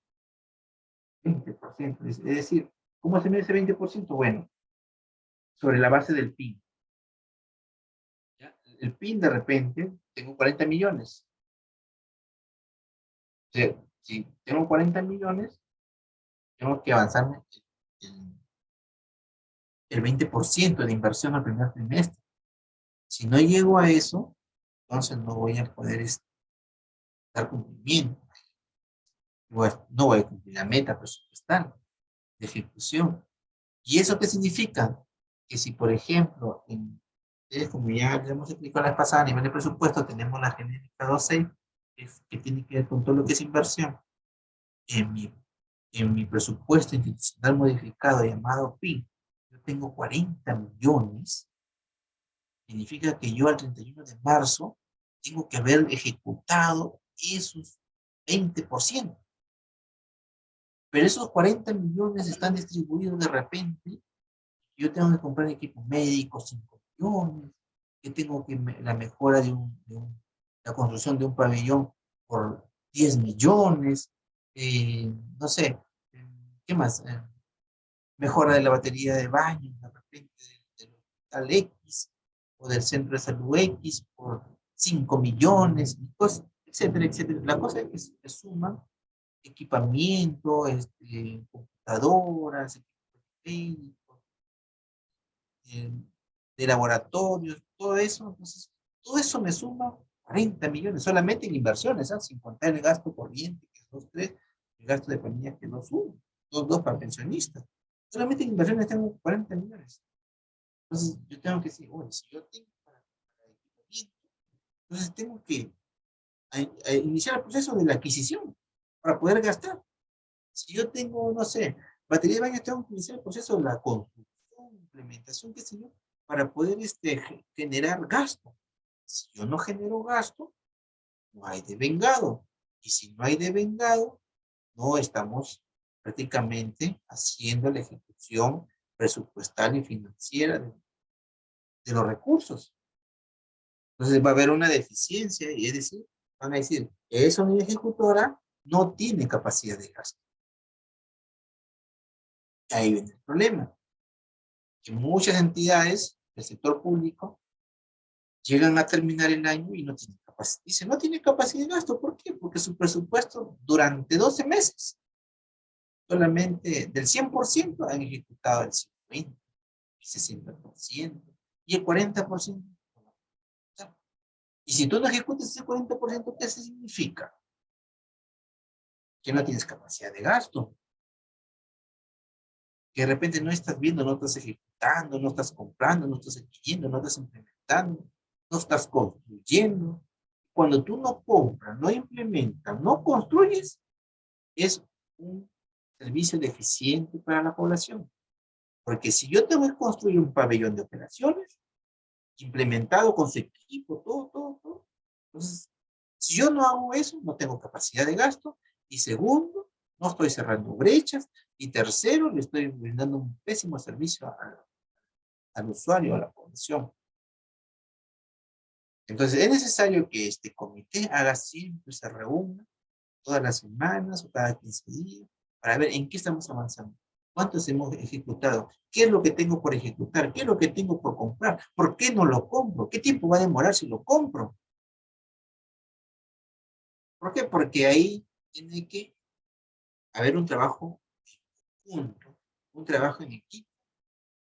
20%, es decir, ¿cómo se mide ese 20%? Bueno, sobre la base del PIB. ¿Ya? El PIB de repente, tengo 40 millones. O sea, si tengo 40 millones, tengo que avanzarme el 20% de inversión al primer trimestre. Si no llego a eso, entonces no voy a poder dar cumplimiento. No voy a cumplir la meta presupuestal de ejecución. ¿Y eso qué significa? Que si, por ejemplo, como ya hemos explicado la vez pasada, a nivel de presupuesto, tenemos la genérica 2.6, que tiene que ver con todo lo que es inversión. En mi presupuesto institucional modificado llamado PIB, yo tengo 40 millones, significa que yo al 31 de marzo tengo que haber ejecutado esos 20%. Pero esos 40 millones están distribuidos de repente. Yo tengo que comprar equipo médico, 5 millones. Yo tengo que la mejora la construcción de un pabellón por 10 millones. No sé, ¿qué más? Mejora de la batería de baño, de repente del hospital X o del centro de salud X por 5 millones, etcétera, etcétera. La cosa es que se suman equipamiento, computadoras, equipos de laboratorios, todo eso. Entonces, todo eso me suma 40 millones solamente en inversiones, ¿eh? Sin contar el gasto corriente, que es 2, 3, el gasto de familia, que es 2, 1, 2 para pensionistas. Solamente en inversiones tengo 40 millones. Entonces, yo tengo que decir, bueno, si yo tengo para equipamiento, entonces tengo que iniciar el proceso de la adquisición para poder gastar. Si yo tengo, no sé, batería de baño, tengo que iniciar el proceso de la construcción, implementación, qué sé yo, para poder generar gasto. Si yo no genero gasto, no hay devengado. Y si no hay devengado, no estamos prácticamente haciendo la ejecución presupuestal y financiera de los recursos. Entonces va a haber una deficiencia y es decir, van a decir, esa unidad ejecutora no tiene capacidad de gasto. Ahí viene el problema. Que muchas entidades del sector público llegan a terminar el año y no tienen capacidad. Dicen, no tiene capacidad de gasto. ¿Por qué? Porque su presupuesto durante 12 meses, solamente del 100% han ejecutado el 50%, el 60% y el 40%. Y si tú no ejecutas ese 40%, ¿qué significa? Que no tienes capacidad de gasto. Que de repente no estás viendo, no estás ejecutando, no estás comprando, no estás adquiriendo, no estás implementando, no estás construyendo. Cuando tú no compras, no implementas, no construyes, es un servicio deficiente para la población. Porque si yo tengo que construir un pabellón de operaciones, implementado con su equipo, todo. Entonces, si yo no hago eso, no tengo capacidad de gasto. Y segundo, no estoy cerrando brechas. Y tercero, le estoy brindando un pésimo servicio al usuario, a la población. Entonces, es necesario que este comité haga siempre, se reúna todas las semanas o cada 15 días para ver en qué estamos avanzando. ¿Cuántos hemos ejecutado? ¿Qué es lo que tengo por ejecutar? ¿Qué es lo que tengo por comprar? ¿Por qué no lo compro? ¿Qué tiempo va a demorar si lo compro? ¿Por qué? Porque ahí tiene que haber un trabajo junto, un trabajo en equipo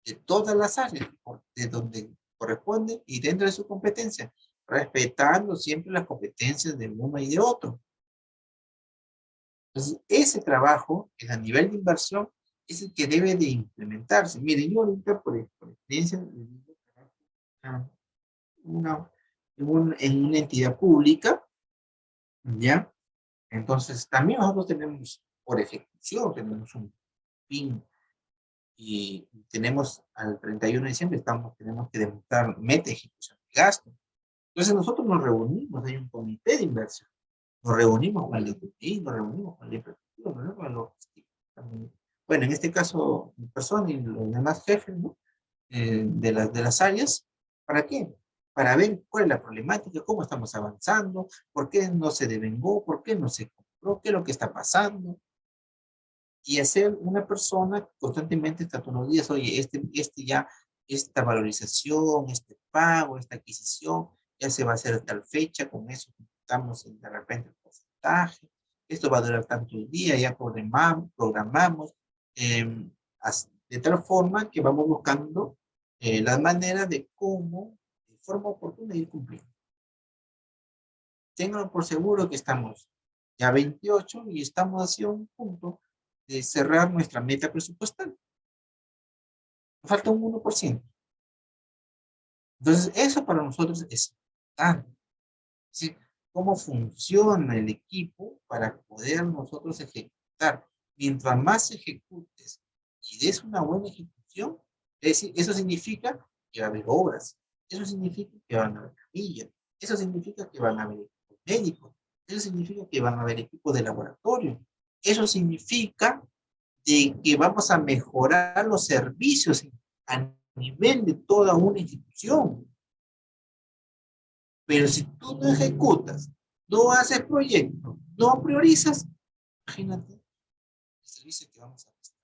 de todas las áreas, de donde corresponde y dentro de su competencia, respetando siempre las competencias de uno y de otro. Entonces, ese trabajo, que es a nivel de inversión, es el que debe de implementarse. Miren, yo ahorita por experiencia una, en una entidad pública, ¿ya? Entonces, también nosotros tenemos por ejecución, tenemos un PIN y tenemos al 31 de diciembre, tenemos que demostrar meta ejecución de gasto. Entonces, nosotros nos reunimos, hay un comité de inversión, nos reunimos con el ejecutivo, nos reunimos con el infraestructura, nos reunimos con el logístico. Bueno, en este caso, mi persona y los demás jefes, ¿no? De las áreas, ¿para qué? Para ver cuál es la problemática, cómo estamos avanzando, por qué no se devengó, por qué no se compró, qué es lo que está pasando. Y hacer una persona que constantemente está todos los días, oye, esta valorización, este pago, esta adquisición, ya se va a hacer a tal fecha, con eso estamos de repente el porcentaje, esto va a durar tantos días, ya programamos de tal forma que vamos buscando la manera de cómo, de forma oportuna, ir cumpliendo. Ténganlo por seguro que estamos ya 28 y estamos hacia un punto de cerrar nuestra meta presupuestal. Falta un 1%. Entonces, eso para nosotros es importante. Es decir, cómo funciona el equipo para poder nosotros ejecutar. Mientras más ejecutes y des una buena ejecución, es decir, eso significa que va a haber obras, eso significa que van a haber camillas, eso significa que van a haber equipos médicos, eso significa que van a haber equipos de laboratorio, eso significa de que vamos a mejorar los servicios a nivel de toda una institución. Pero si tú no ejecutas, no haces proyectos, no priorizas, imagínate el servicio que vamos a prestar.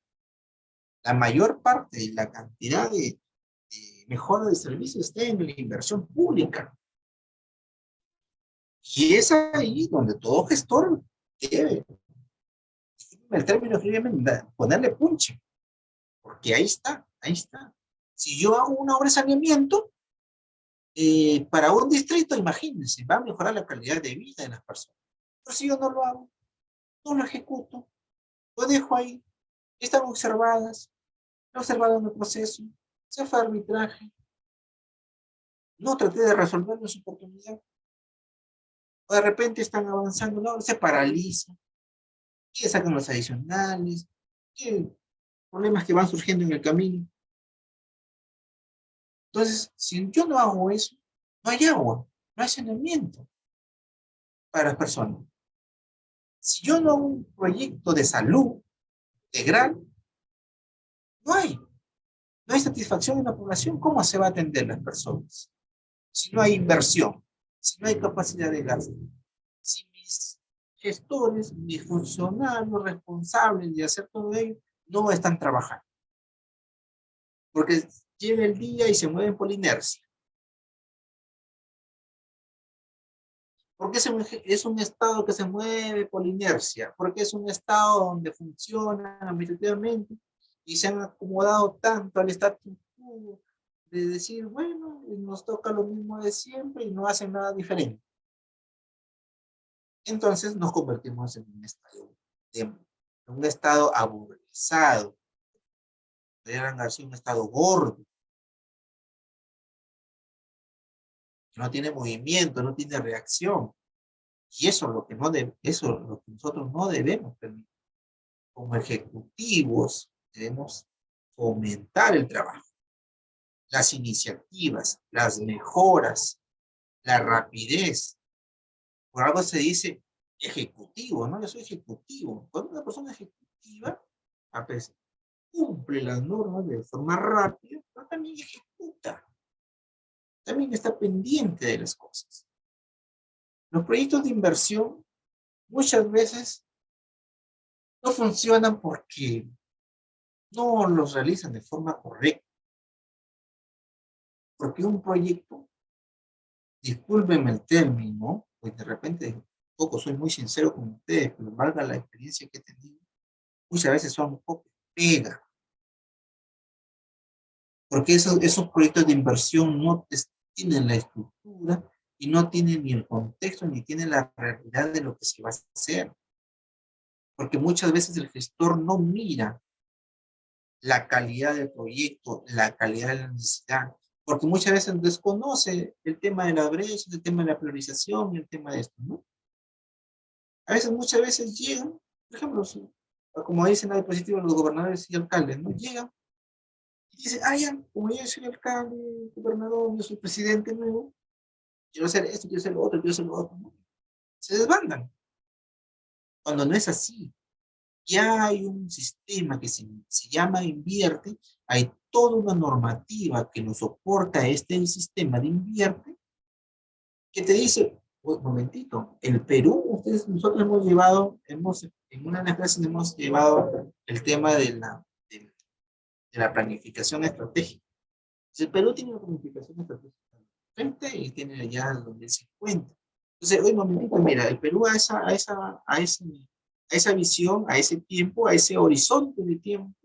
La mayor parte de la cantidad de mejora de servicios está en la inversión pública. Y es ahí donde todo gestor debe, el término ponerle punche. Porque ahí está, ahí está. Si yo hago una obra de saneamiento, para un distrito, imagínense, va a mejorar la calidad de vida de las personas. Pero si yo no lo hago, no lo ejecuto, lo dejo ahí, están observadas, observado en el proceso, se fue a arbitraje, no traté de resolverlo en su oportunidad, o de repente están avanzando, no, se paraliza, y sacan los adicionales, y problemas que van surgiendo en el camino. Entonces, si yo no hago eso, no hay agua, no hay saneamiento para las personas. Si yo no hago un proyecto de salud integral, no hay satisfacción en la población. ¿Cómo se va a atender las personas? Si no hay inversión, si no hay capacidad de gasto, si mis gestores, mis funcionarios responsables de hacer todo ello, no están trabajando. Porque llega el día y se mueven por inercia. Porque es un estado que se mueve por inercia, porque es un estado donde funciona administrativamente y se han acomodado tanto al status quo de decir, bueno, nos toca lo mismo de siempre y no hacen nada diferente. Entonces nos convertimos en un estado aburguesado, podrían darse un estado gordo, que no tiene movimiento, no tiene reacción. Y eso es lo que, eso es lo que nosotros no debemos permitir. Como ejecutivos debemos fomentar el trabajo, las iniciativas, las mejoras, la rapidez. Por algo se dice ejecutivo, ¿no? Yo soy ejecutivo. Cuando una persona ejecutiva, a pesar, cumple las normas de forma rápida, pero también ejecuta. También está pendiente de las cosas. Los proyectos de inversión muchas veces no funcionan porque no los realizan de forma correcta. Porque un proyecto, discúlpenme el término, pues de repente poco soy muy sincero con ustedes, pero valga la experiencia que he tenido, muchas veces son un poco pega. Porque esos proyectos de inversión no tienen la estructura y no tienen ni el contexto ni tienen la realidad de lo que se va a hacer. Porque muchas veces el gestor no mira la calidad del proyecto, la calidad de la necesidad, porque muchas veces desconoce el tema de la brecha, el tema de la priorización y el tema de esto, ¿no? A veces, muchas veces llegan, por ejemplo, como dicen la diapositiva los gobernadores y alcaldes, ¿no? Llegan y dicen, ah, ya, como yo soy alcalde, gobernador, yo soy presidente nuevo, quiero hacer esto, quiero hacer lo otro, quiero hacer lo otro, ¿no? Se desbandan, cuando no es así. Ya hay un sistema que se llama Invierte, hay toda una normativa que nos soporta este sistema de Invierte, que te dice, un momentito, el Perú, nosotros hemos llevado, en una de las clases hemos llevado el tema de la planificación estratégica. El Perú tiene una planificación estratégica frente y tiene ya el 2050. Entonces, oye, momentito, mira, el Perú a esa visión, a ese tiempo, a ese horizonte de tiempo,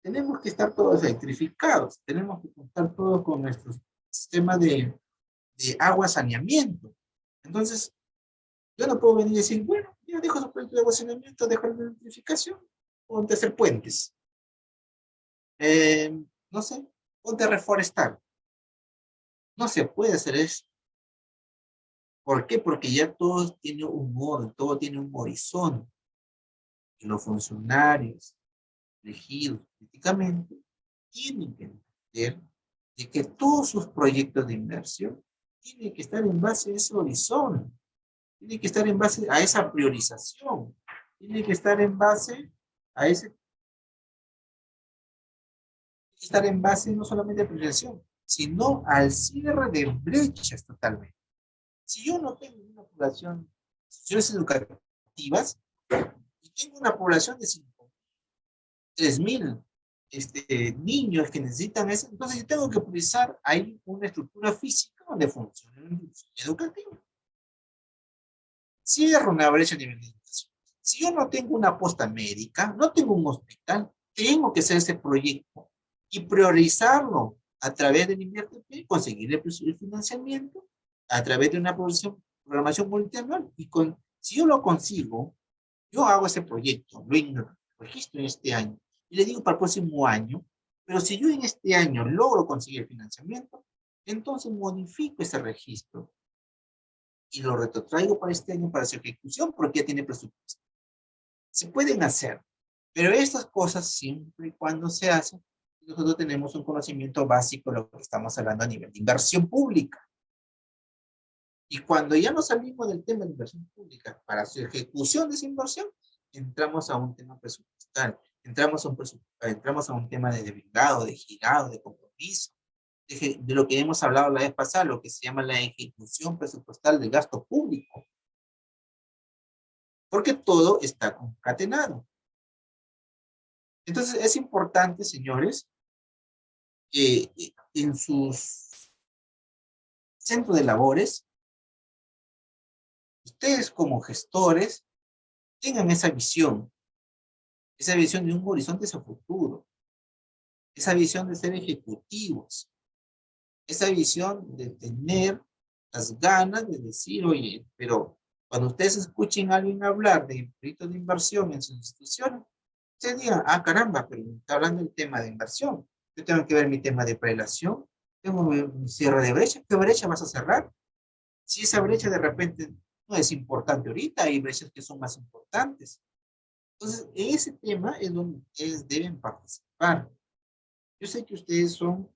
tenemos que estar todos electrificados, tenemos que contar todos con nuestro sistema de agua saneamiento. Entonces, yo no puedo venir y decir, bueno, ya dejo su proyecto de agua saneamiento, dejo la electrificación, ponte a hacer puentes. No sé, ponte a reforestar. No se puede hacer eso. ¿Por qué? Porque ya todo tiene un orden, todo tiene un horizonte. Y los funcionarios elegidos políticamente tienen que entender de que todos sus proyectos de inversión tienen que estar en base a ese horizonte, tienen que estar en base a esa priorización, tienen que estar en base a ese, estar en base no solamente a priorización, sino al cierre de brechas totalmente. Si yo no tengo una población, instituciones educativas, y tengo una población de 3.000 niños que necesitan eso, entonces yo tengo que priorizar ahí una estructura física donde funcione una institución educativa. Cierro una brecha a nivel de educación. Si yo no tengo una posta médica, no tengo un hospital, tengo que hacer ese proyecto y priorizarlo a través del INVIERTE, conseguir el financiamiento a través de una programación multianual. Si yo lo consigo, yo hago ese proyecto, lo registro en este año y le digo para el próximo año, pero si yo en este año logro conseguir el financiamiento, entonces modifico ese registro y lo retrotraigo para este año para su ejecución porque ya tiene presupuesto. Se pueden hacer, pero estas cosas siempre y cuando se hacen, nosotros tenemos un conocimiento básico de lo que estamos hablando a nivel de inversión pública. Y cuando ya nos salimos del tema de inversión pública para su ejecución de esa inversión, entramos a un tema presupuestal, entramos a un tema de debilidad, de girado, de compromiso, de lo que hemos hablado la vez pasada, lo que se llama la ejecución presupuestal del gasto público. Porque todo está concatenado. Entonces es importante, señores, que en sus centros de labores, ustedes como gestores tengan esa visión de un horizonte hacia futuro, esa visión de ser ejecutivos, esa visión de tener las ganas de decir, oye, pero cuando ustedes escuchen a alguien hablar de proyectos de inversión en sus instituciones, ustedes digan, ah, caramba, pero me está hablando del tema de inversión. Yo tengo que ver mi tema de prelación, tengo mi cierre de brecha. ¿Qué brecha vas a cerrar? Si esa brecha de repente no es importante ahorita, hay brechas que son más importantes. Entonces, ese tema es donde ustedes deben participar. Yo sé que ustedes son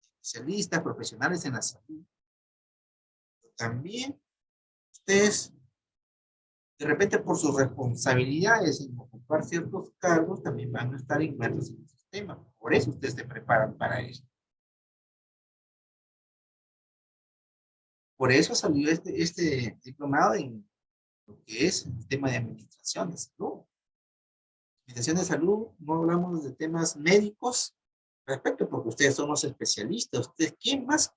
especialistas, profesionales en la salud. Pero también ustedes, de repente por sus responsabilidades en ocupar ciertos cargos, también van a estar inmersos en el sistema. Por eso ustedes se preparan para eso. Por eso salió este diplomado en lo que es el tema de administración de salud. Administración de salud, no hablamos de temas médicos respecto, porque ustedes son los especialistas. Ustedes, ¿quién más?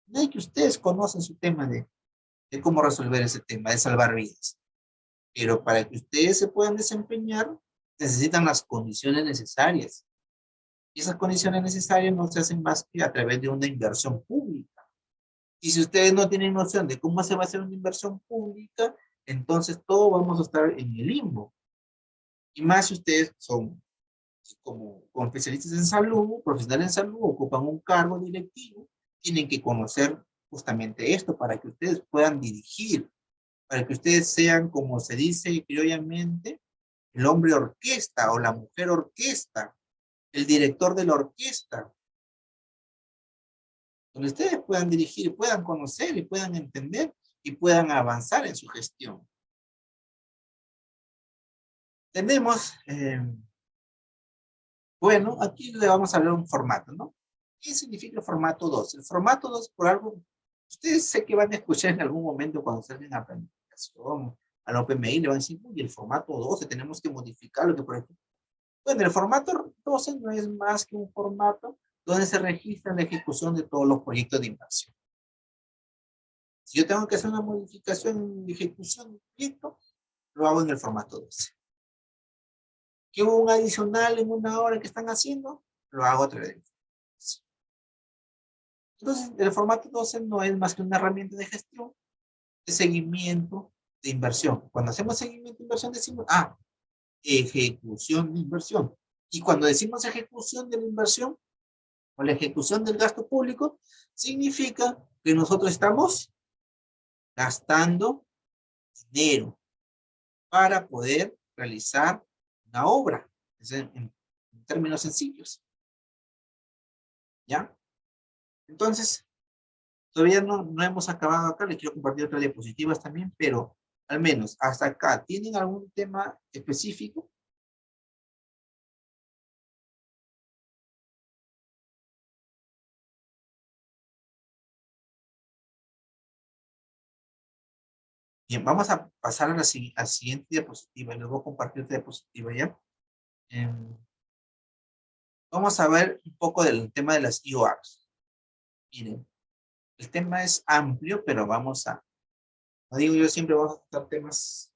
Nadie que ustedes conocen su tema de cómo resolver ese tema, de salvar vidas. Pero para que ustedes se puedan desempeñar, necesitan las condiciones necesarias. Y esas condiciones necesarias no se hacen más que a través de una inversión pública. Y si ustedes no tienen noción de cómo se va a hacer una inversión pública, entonces todos vamos a estar en el limbo. Y más si ustedes son como especialistas en salud, profesionales en salud, ocupan un cargo directivo, tienen que conocer justamente esto para que ustedes puedan dirigir, para que ustedes sean, como se dice criollamente, el hombre orquesta o la mujer orquesta, el director de la orquesta, donde ustedes puedan dirigir, puedan conocer y puedan entender y puedan avanzar en su gestión. Tenemos, bueno, aquí le vamos a hablar un formato, ¿no? ¿Qué significa el formato 2? El formato 2, por algo, ustedes sé que van a escuchar en algún momento cuando salgan a planificación, a la OPMI, le van a decir, uy, el formato 12, tenemos que modificarlo, que por ejemplo. Bueno, el formato 12 no es más que un formato donde se registra la ejecución de todos los proyectos de inversión. Si yo tengo que hacer una modificación en la ejecución del proyecto, lo hago en el formato 12. ¿Que hubo un adicional en una hora que están haciendo? Lo hago a través de Entonces, el formato 12 no es más que una herramienta de gestión, de seguimiento, de inversión. Cuando hacemos seguimiento de inversión decimos, ejecución de inversión. Y cuando decimos ejecución de la inversión, o la ejecución del gasto público, significa que nosotros estamos gastando dinero para poder realizar una obra, en términos sencillos. ¿Ya? Entonces, todavía no hemos acabado acá, les quiero compartir otras diapositivas también, pero al menos hasta acá, ¿tienen algún tema específico? Bien, vamos a pasar a la siguiente diapositiva, y les voy a compartir esta diapositiva ya. Vamos a ver un poco del tema de las IORs. Miren, el tema es amplio, pero vamos a, no digo yo siempre vamos a tratar temas.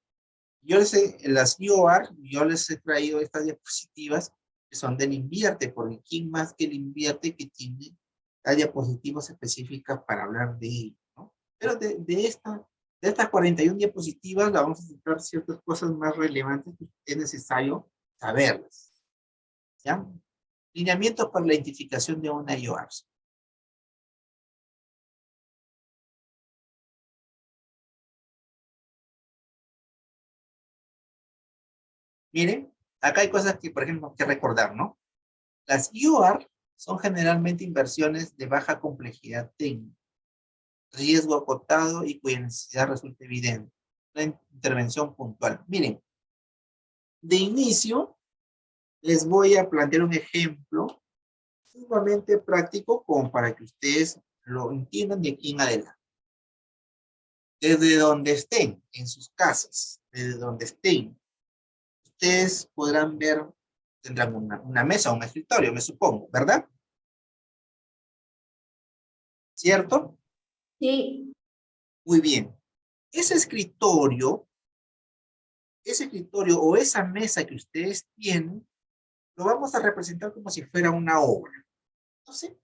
Yo les las IOR, yo les he traído estas diapositivas que son del Invierte, porque ¿quién más que el Invierte que tiene las diapositivas específicas para hablar de ello, ¿no? Pero de estas 41 diapositivas, la vamos a centrar ciertas cosas más relevantes que es necesario saberlas. ¿Ya? Lineamientos para la identificación de una IOR. Miren, acá hay cosas que, por ejemplo, que recordar, ¿no? Las IOR son generalmente inversiones de baja complejidad técnica, riesgo acotado y cuya necesidad resulta evidente. Una intervención puntual. Miren, de inicio les voy a plantear un ejemplo sumamente práctico como para que ustedes lo entiendan de aquí en adelante. Desde donde estén, en sus casas, desde donde estén, ustedes podrán ver, tendrán una mesa o un escritorio, me supongo, ¿verdad? ¿Cierto? Sí. Muy bien. Ese escritorio o esa mesa que ustedes tienen, lo vamos a representar como si fuera una obra. Entonces,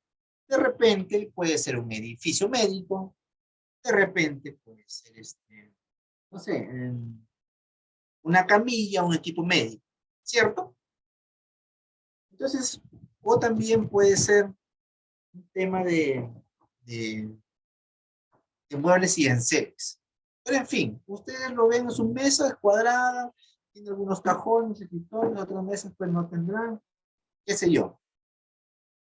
De repente puede ser un edificio médico, de repente puede ser, no sé, una camilla, un equipo médico, ¿cierto? Entonces, o también puede ser un tema de, de muebles y enseres. Pero en fin, ustedes lo ven en su mesa, es cuadrada, tiene algunos cajones, escritorios, otras mesas pues no tendrán, qué sé yo.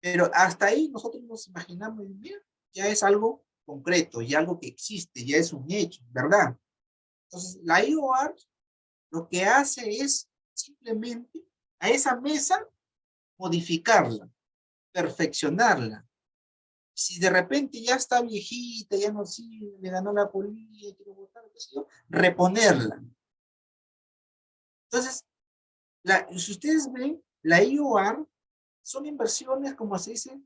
Pero hasta ahí nosotros nos imaginamos, mira, ya es algo concreto, ya algo que existe, ya es un hecho, ¿verdad? Entonces, la IOR lo que hace es simplemente a esa mesa modificarla, perfeccionarla. Si de repente ya está viejita, ya no sirve, le ganó la polilla, quiero botar, qué sé yo, reponerla. Entonces, si ustedes ven, la IOR son inversiones, como se dice,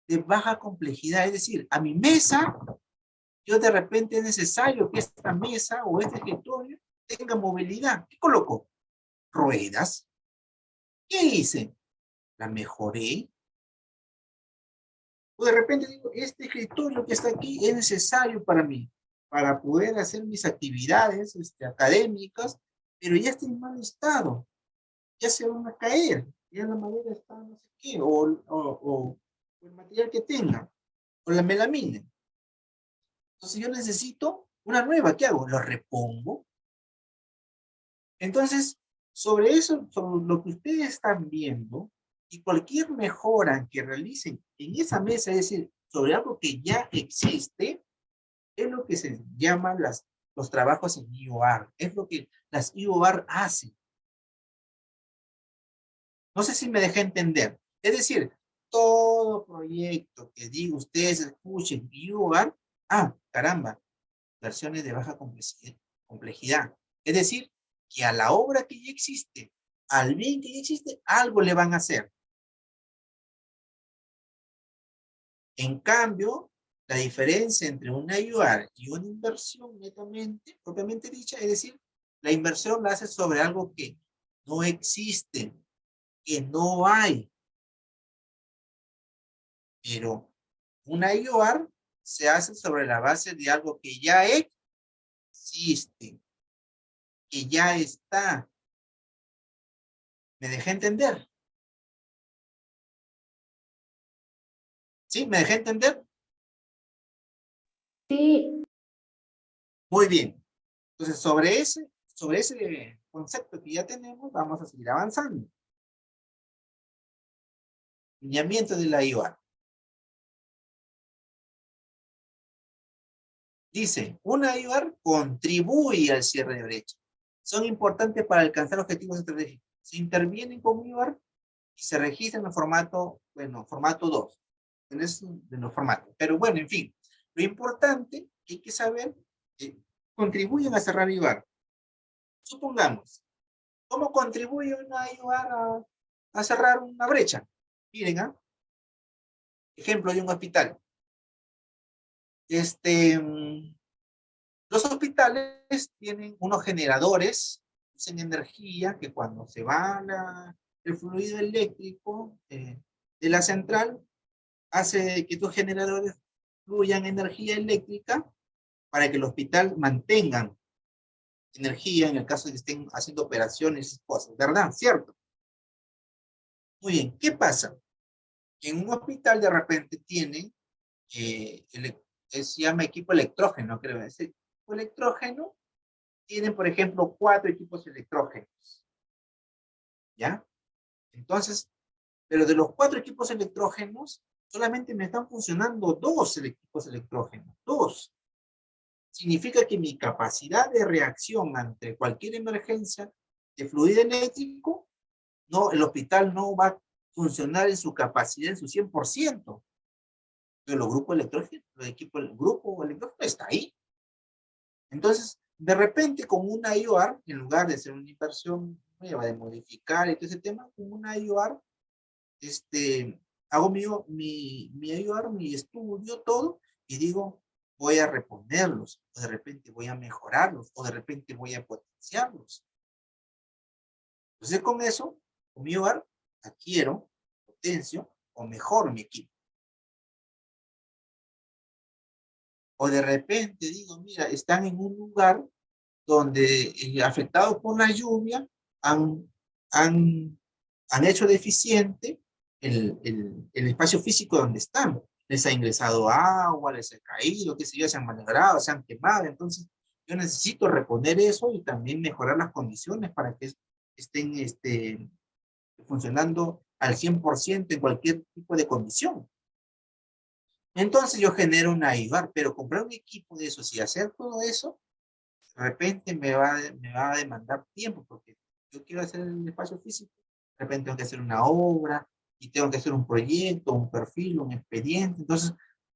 de baja complejidad. Es decir, a mi mesa, yo de repente es necesario que esta mesa o este escritorio tenga movilidad. ¿Qué coloco? Ruedas. ¿Qué hice? La mejoré. O de repente digo, este escritorio que está aquí es necesario para mí, para poder hacer mis actividades académicas, pero ya está en mal estado, ya se van a caer, ya la madera está no sé qué, o el material que tenga, o la melamina. Entonces yo necesito una nueva, ¿qué hago? Lo repongo. Entonces, sobre eso, sobre lo que ustedes están viendo, y cualquier mejora que realicen en esa mesa, es decir, sobre algo que ya existe, es lo que se llaman los trabajos en IOR, es lo que las IOR hacen. No sé si me dejé entender. Es decir, todo proyecto que diga ustedes escuchen IOR, caramba, versiones de baja complejidad. Es decir, que a la obra que ya existe, al bien que ya existe, algo le van a hacer. En cambio, la diferencia entre una IOR y una inversión netamente, propiamente dicha, es decir, la inversión la hace sobre algo que no existe, que no hay. Pero una IOR se hace sobre la base de algo que ya existe, que ya está. ¿Me dejé entender? ¿Sí? ¿Me dejé entender? Sí, Muy bien. Entonces, sobre ese concepto que ya tenemos, vamos a seguir avanzando. Lineamiento de la IOR. Dice, una IOR contribuye al cierre de brecha. Son importantes para alcanzar objetivos estratégicos. Se intervienen con IOR y se registran en formato, bueno, formato 2. En eso de los formatos. Pero bueno, en fin. Lo importante que hay que saber que contribuyen a cerrar IOR. Supongamos, ¿cómo contribuye una IOR a cerrar una brecha? Miren, ejemplo de un hospital. Los hospitales tienen unos generadores, usan energía que cuando se va el fluido eléctrico de la central, hace que estos generadores fluyan energía eléctrica para que el hospital mantengan energía en el caso de que estén haciendo operaciones y cosas, ¿verdad? ¿Cierto? Muy bien, ¿qué pasa? En un hospital de repente tienen, se llama equipo electrógeno, creo. Ese equipo electrógeno tienen, por ejemplo, 4 equipos electrógenos, ¿ya? Entonces, pero de los 4 equipos electrógenos, solamente me están funcionando 2 equipos electrógenos, 2. Significa que mi capacidad de reacción ante cualquier emergencia de fluido eléctrico, no, el hospital no va a funcionar en su capacidad, en su 100%. Pero los grupos electrógenos, el grupo electrógeno está ahí. Entonces, de repente, con una IOR, en lugar de ser una inversión nueva, de modificar y todo ese tema, con una IOR, hago mi IOR, mi estudio, todo, y digo, voy a reponerlos, o de repente voy a mejorarlos, o de repente voy a potenciarlos. Entonces, con eso, con mi IOR, adquiero, potencio, o mejoro mi equipo. O de repente digo, mira, están en un lugar donde afectados por la lluvia han, han, han hecho deficiente el espacio físico donde están. Les ha ingresado agua, les ha caído, qué sé yo, se han malogrado, se han quemado. Entonces, yo necesito reponer eso y también mejorar las condiciones para que estén funcionando al 100% en cualquier tipo de condición. Entonces yo genero una IVAR, pero comprar un equipo de esos y hacer todo eso, de repente me va a demandar tiempo, porque yo quiero hacer el espacio físico, de repente tengo que hacer una obra, y tengo que hacer un proyecto, un perfil, un expediente. Entonces,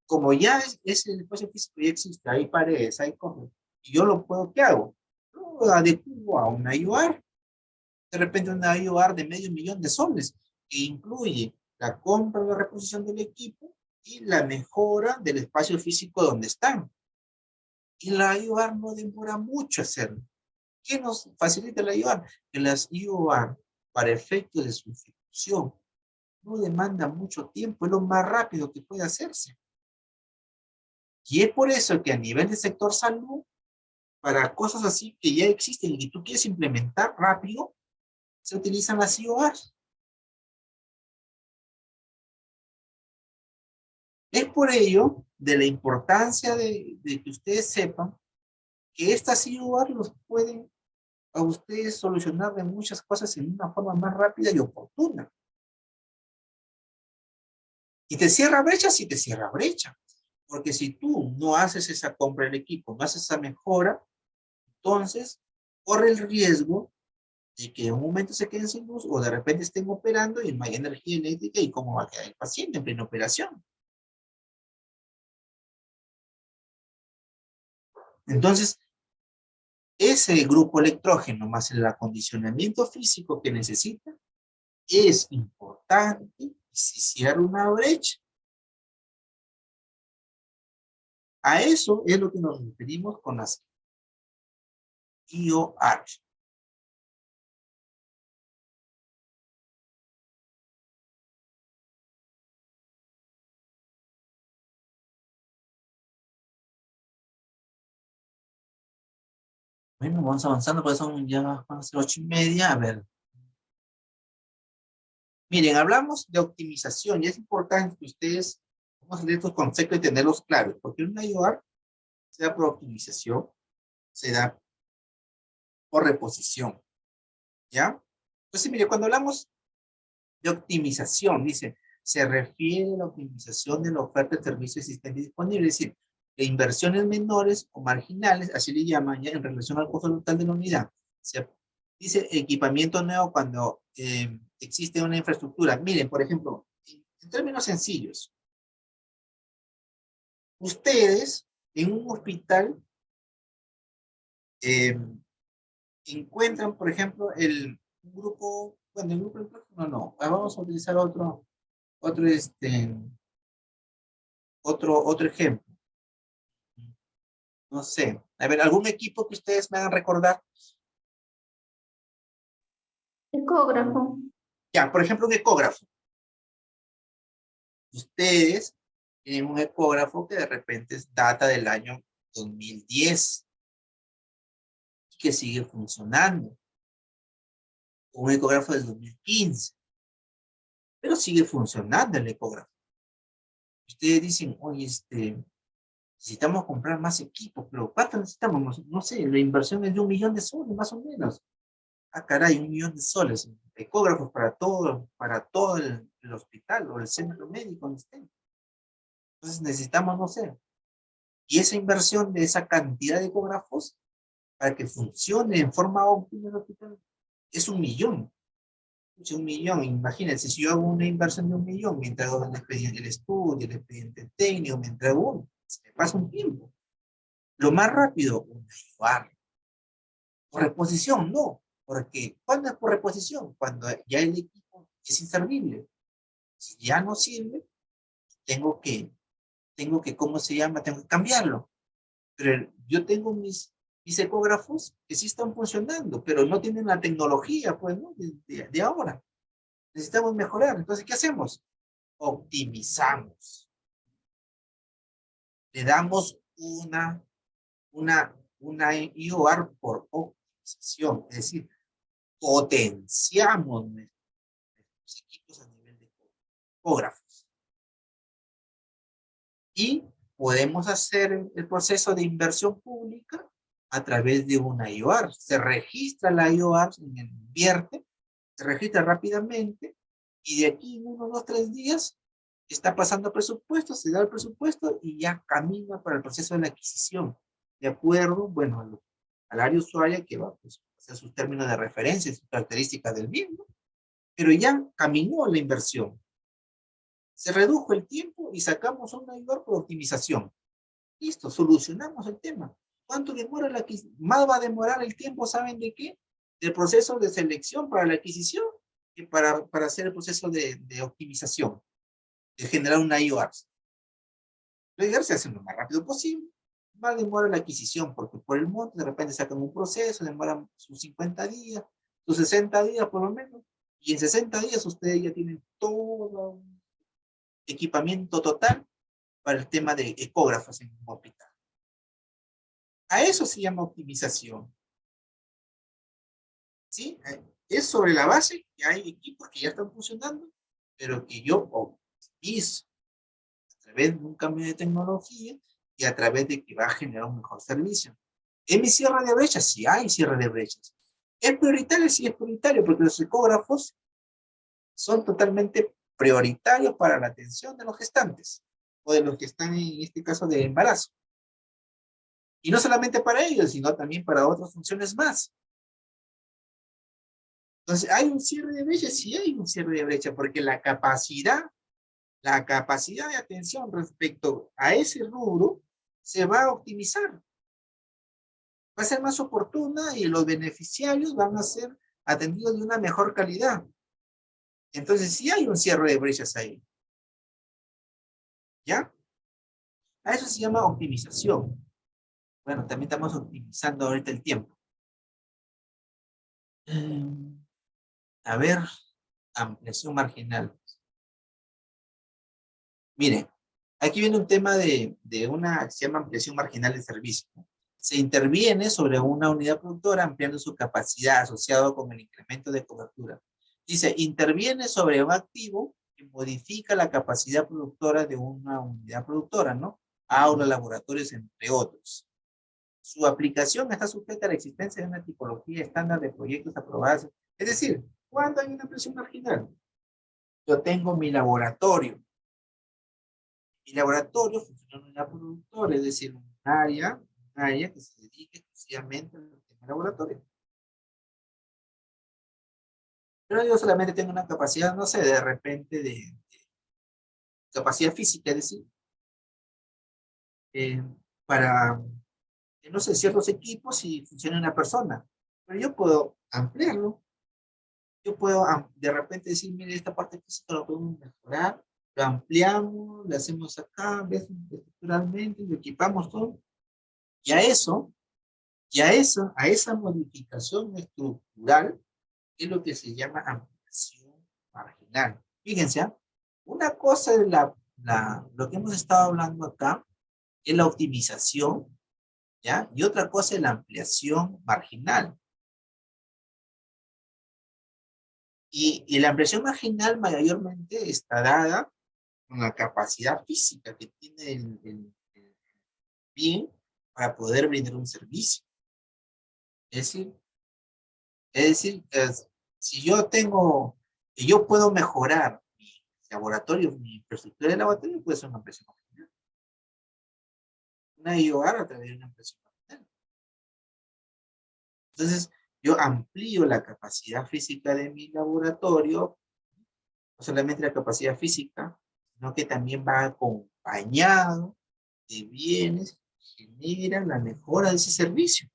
como ya es el espacio físico, ya existe, hay paredes, hay cosas, y yo lo puedo, ¿qué hago? Lo adecuo a una IVAR, de repente una IVAR de $500,000 que incluye la compra o la reposición del equipo y la mejora del espacio físico donde están. Y la IOAR no demora mucho hacerlo. ¿Qué nos facilita la IOAR? Que las IOAR, para efectos de su ejecución, no demanda mucho tiempo, es lo más rápido que puede hacerse. Y es por eso que a nivel del sector salud, para cosas así que ya existen y que tú quieres implementar rápido, se utilizan las IOAR. Es por ello de la importancia de que ustedes sepan que estas IOAR los pueden a ustedes solucionar de muchas cosas en una forma más rápida y oportuna. Y te cierra brecha, sí te cierra brecha. Porque si tú no haces esa compra del equipo, no haces esa mejora, entonces corre el riesgo de que en un momento se queden sin luz o de repente estén operando y no hay energía eléctrica y cómo va a quedar el paciente en plena operación. Entonces, ese grupo electrógeno más el acondicionamiento físico que necesita es importante y se cierra una brecha. A eso es lo que nos referimos con las IOR. Bueno, vamos avanzando, pues ya van a ser 8:30. A ver. Miren, hablamos de optimización y es importante que ustedes, vamos a leer estos conceptos y tenerlos claros, porque una IOR se da por optimización, se da por reposición, ¿ya? Entonces, mire, cuando hablamos de optimización, dice, se refiere a la optimización de la oferta de servicios existentes disponibles, es decir, de inversiones menores o marginales, así le llaman ya en relación al costo total de la unidad. Se dice equipamiento nuevo cuando existe una infraestructura. Miren, por ejemplo, en términos sencillos, ustedes en un hospital eh, encuentran, por ejemplo, un grupo, bueno, el grupo, no, vamos a utilizar otro, otro ejemplo. No sé. A ver, ¿algún equipo que ustedes me hagan recordar? Ecógrafo. Ya, por ejemplo, un ecógrafo. Ustedes tienen un ecógrafo que de repente data del año 2010 y que sigue funcionando. Un ecógrafo del 2015, pero sigue funcionando el ecógrafo. Ustedes dicen, oye, necesitamos comprar más equipos, pero ¿cuánto necesitamos? No sé, la inversión es de $1.000.000, más o menos. Ah, caray, $1.000.000. Ecógrafos para todo el hospital o el centro médico donde estén. Entonces necesitamos, no sé, y esa inversión de esa cantidad de ecógrafos para que funcione en forma óptima el hospital es 1.000.000. Es 1.000.000, imagínense, si yo hago una inversión de 1.000.000, mientras hago el expediente del estudio, el expediente técnico, mientras hago se me pasa un tiempo. Lo más rápido, una IOAR. Por reposición, no. Porque, ¿cuándo es por reposición? Cuando ya el equipo es inservible. Si ya no sirve, tengo que, ¿cómo se llama? Tengo que cambiarlo. Pero yo tengo mis ecógrafos que sí están funcionando, pero no tienen la tecnología, pues, ¿no? De ahora. Necesitamos mejorar. Entonces, ¿qué hacemos? Optimizamos. Le damos una IOR por optimización, es decir, potenciamos nuestros equipos a nivel de topógrafos. Y podemos hacer el proceso de inversión pública a través de una IOR. Se registra la IOR, invierte, se registra rápidamente, y de aquí en 1, 2, 3 días está pasando presupuesto, se da el presupuesto y ya camina para el proceso de la adquisición. De acuerdo, bueno, al área usuaria que va pues, a hacer sus términos de referencia, sus características del mismo, pero ya caminó la inversión. Se redujo el tiempo y sacamos una IOR por optimización. Listo, solucionamos el tema. ¿Cuánto demora la adquisición? Más va a demorar el tiempo, ¿saben de qué? Del proceso de selección para la adquisición y para hacer el proceso de optimización, de generar una IOR. La IOR se hace lo más rápido posible. Va a demorar la adquisición, porque por el monto de repente sacan un proceso, demoran sus 50 días, sus 60 días por lo menos, y en 60 días ustedes ya tienen todo un equipamiento total para el tema de ecógrafos en un hospital. A eso se llama optimización. ¿Sí? Es sobre la base que hay equipos que ya están funcionando, pero que yo optimizo a través de un cambio de tecnología y a través de que va a generar un mejor servicio. ¿En mi cierre de brechas? Sí hay cierre de brechas. ¿Es prioritario? Sí es prioritario, porque los ecógrafos son totalmente prioritarios para la atención de los gestantes o de los que están en este caso de embarazo. Y no solamente para ellos, sino también para otras funciones más. Entonces, ¿hay un cierre de brecha? Sí hay un cierre de brecha, porque la capacidad de atención respecto a ese rubro se va a optimizar. Va a ser más oportuna y los beneficiarios van a ser atendidos de una mejor calidad. Entonces, sí hay un cierre de brechas ahí. ¿Ya? A eso se llama optimización. Bueno, también estamos optimizando ahorita el tiempo. A ver, ampliación marginal. Miren, aquí viene un tema de una que se llama ampliación marginal de servicio. Se interviene sobre una unidad productora ampliando su capacidad asociado con el incremento de cobertura. Dice, interviene sobre un activo que modifica la capacidad productora de una unidad productora, ¿no? Aulas, laboratorios, entre otros. Su aplicación está sujeta a la existencia de una tipología estándar de proyectos aprobados. Es decir, ¿cuándo hay una ampliación marginal? Yo tengo mi laboratorio. Mi laboratorio funciona en una productora, es decir, un área que se dedique exclusivamente al tema laboratorio. Pero yo solamente tengo una capacidad, no sé, de repente de capacidad física, es decir, eh, para, no sé, ciertos equipos y funciona una persona. Pero yo puedo ampliarlo. Yo puedo de repente decir, mire, esta parte física lo podemos mejorar, lo ampliamos, lo hacemos acá, ¿ves? Estructuralmente, lo equipamos todo. Y a esa modificación estructural es lo que se llama ampliación marginal. Fíjense, ¿eh? Una cosa es lo que hemos estado hablando acá, es la optimización, ¿ya? Y otra cosa es la ampliación marginal. Y la ampliación marginal mayormente está dada con la capacidad física que tiene el bien para poder brindar un servicio. Es decir, si yo puedo mejorar mi laboratorio, mi infraestructura de laboratorio, puede ser una ampliación marginal. Una IOR a través de una ampliación marginal. Entonces, yo amplío la capacidad física de mi laboratorio, no solamente la capacidad física, sino que también va acompañado de bienes que generan la mejora de ese servicio.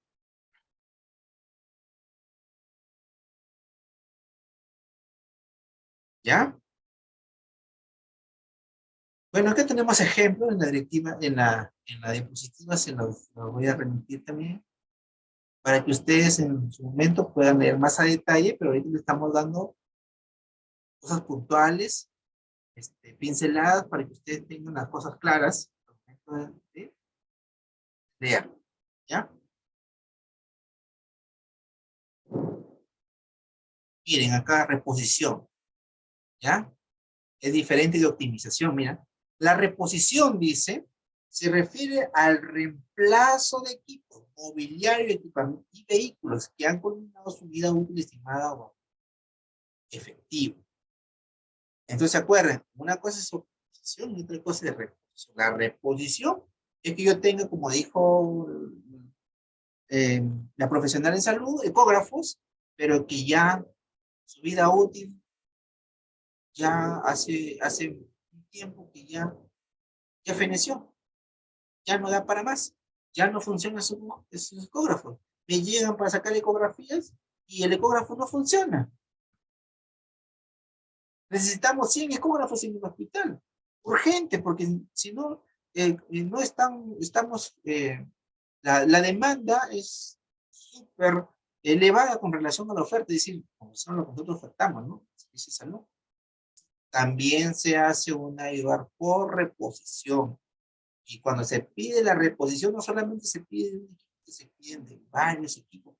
¿Ya? Bueno, acá tenemos ejemplos en la directiva, en la diapositiva, se los voy a remitir también, para que ustedes en su momento puedan leer más a detalle, pero ahorita le estamos dando cosas puntuales, pinceladas, para que ustedes tengan las cosas claras. leer. ¿Ya? Miren, acá reposición. ¿Ya? Es diferente de optimización, mira. La reposición, dice, se refiere al reemplazo de equipos, mobiliario, equipamiento y vehículos que han culminado su vida útil estimada o efectiva. Entonces, acuérdense, una cosa es optimización y otra cosa es reposición. La reposición es que yo tenga, como dijo la profesional en salud, ecógrafos, pero que ya su vida útil ya hace un tiempo que ya feneció, ya no da para más, ya no funciona su ecógrafo. Me llegan para sacar ecografías y el ecógrafo no funciona. Necesitamos 100 ecógrafos en el hospital, urgente, porque si no, no la demanda es súper elevada con relación a la oferta, es decir, como son lo que nosotros ofertamos, ¿no? Servicio de salud. También se hace una IVAR por reposición. Y cuando se pide la reposición, no solamente se pide de un equipo, se piden de varios equipos.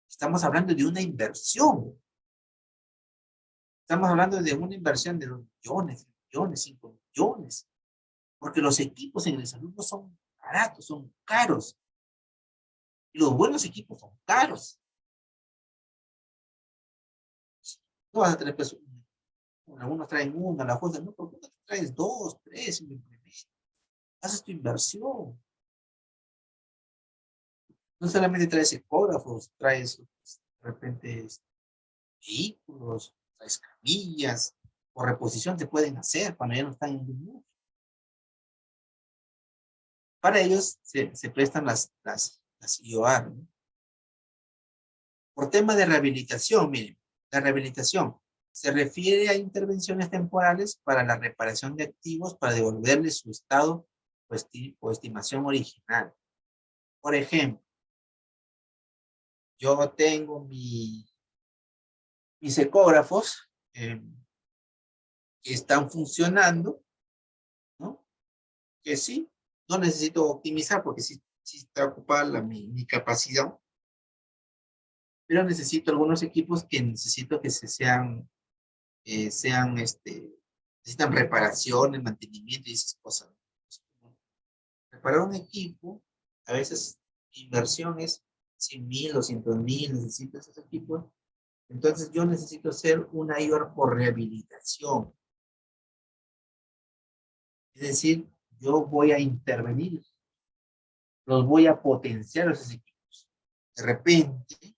Estamos hablando de una inversión. Estamos hablando de una inversión de 2 millones, 3 millones, 5 millones. Porque los equipos en el salud no son baratos, son caros. Y los buenos equipos son caros. No vas a tener peso. Algunos traen una, la cosa, no, porque no traes 2, 3, y lo implementas. Haces tu inversión. No solamente traes ecógrafos, traes de repente vehículos, traes camillas, o reposición te pueden hacer cuando ya no están en el mundo. Para ellos se prestan las IOR, ¿no? Por tema de rehabilitación, miren, la rehabilitación se refiere a intervenciones temporales para la reparación de activos para devolverles su estado o estimación original. Por ejemplo, yo tengo mis ecógrafos que están funcionando, ¿no? Que sí, no necesito optimizar porque sí está ocupada mi capacidad, pero necesito algunos equipos que necesito que necesitan reparaciones, mantenimiento y esas cosas. Reparar un equipo, a veces inversiones, 100,000, 200,000, necesito esos equipos. Entonces yo necesito hacer una IOR por rehabilitación. Es decir, yo voy a intervenir, los voy a potenciar esos equipos. De repente,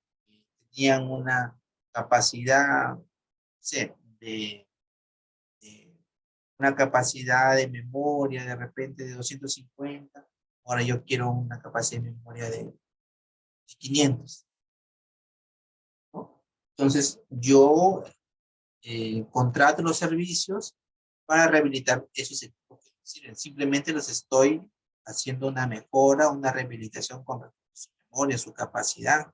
tenían una capacidad, no sé, una capacidad de memoria de repente de 250, ahora yo quiero una capacidad de memoria de 500, ¿no? Entonces, yo contrato los servicios para rehabilitar esos equipos que sirven. Simplemente los estoy haciendo una mejora, una rehabilitación con su memoria, su capacidad.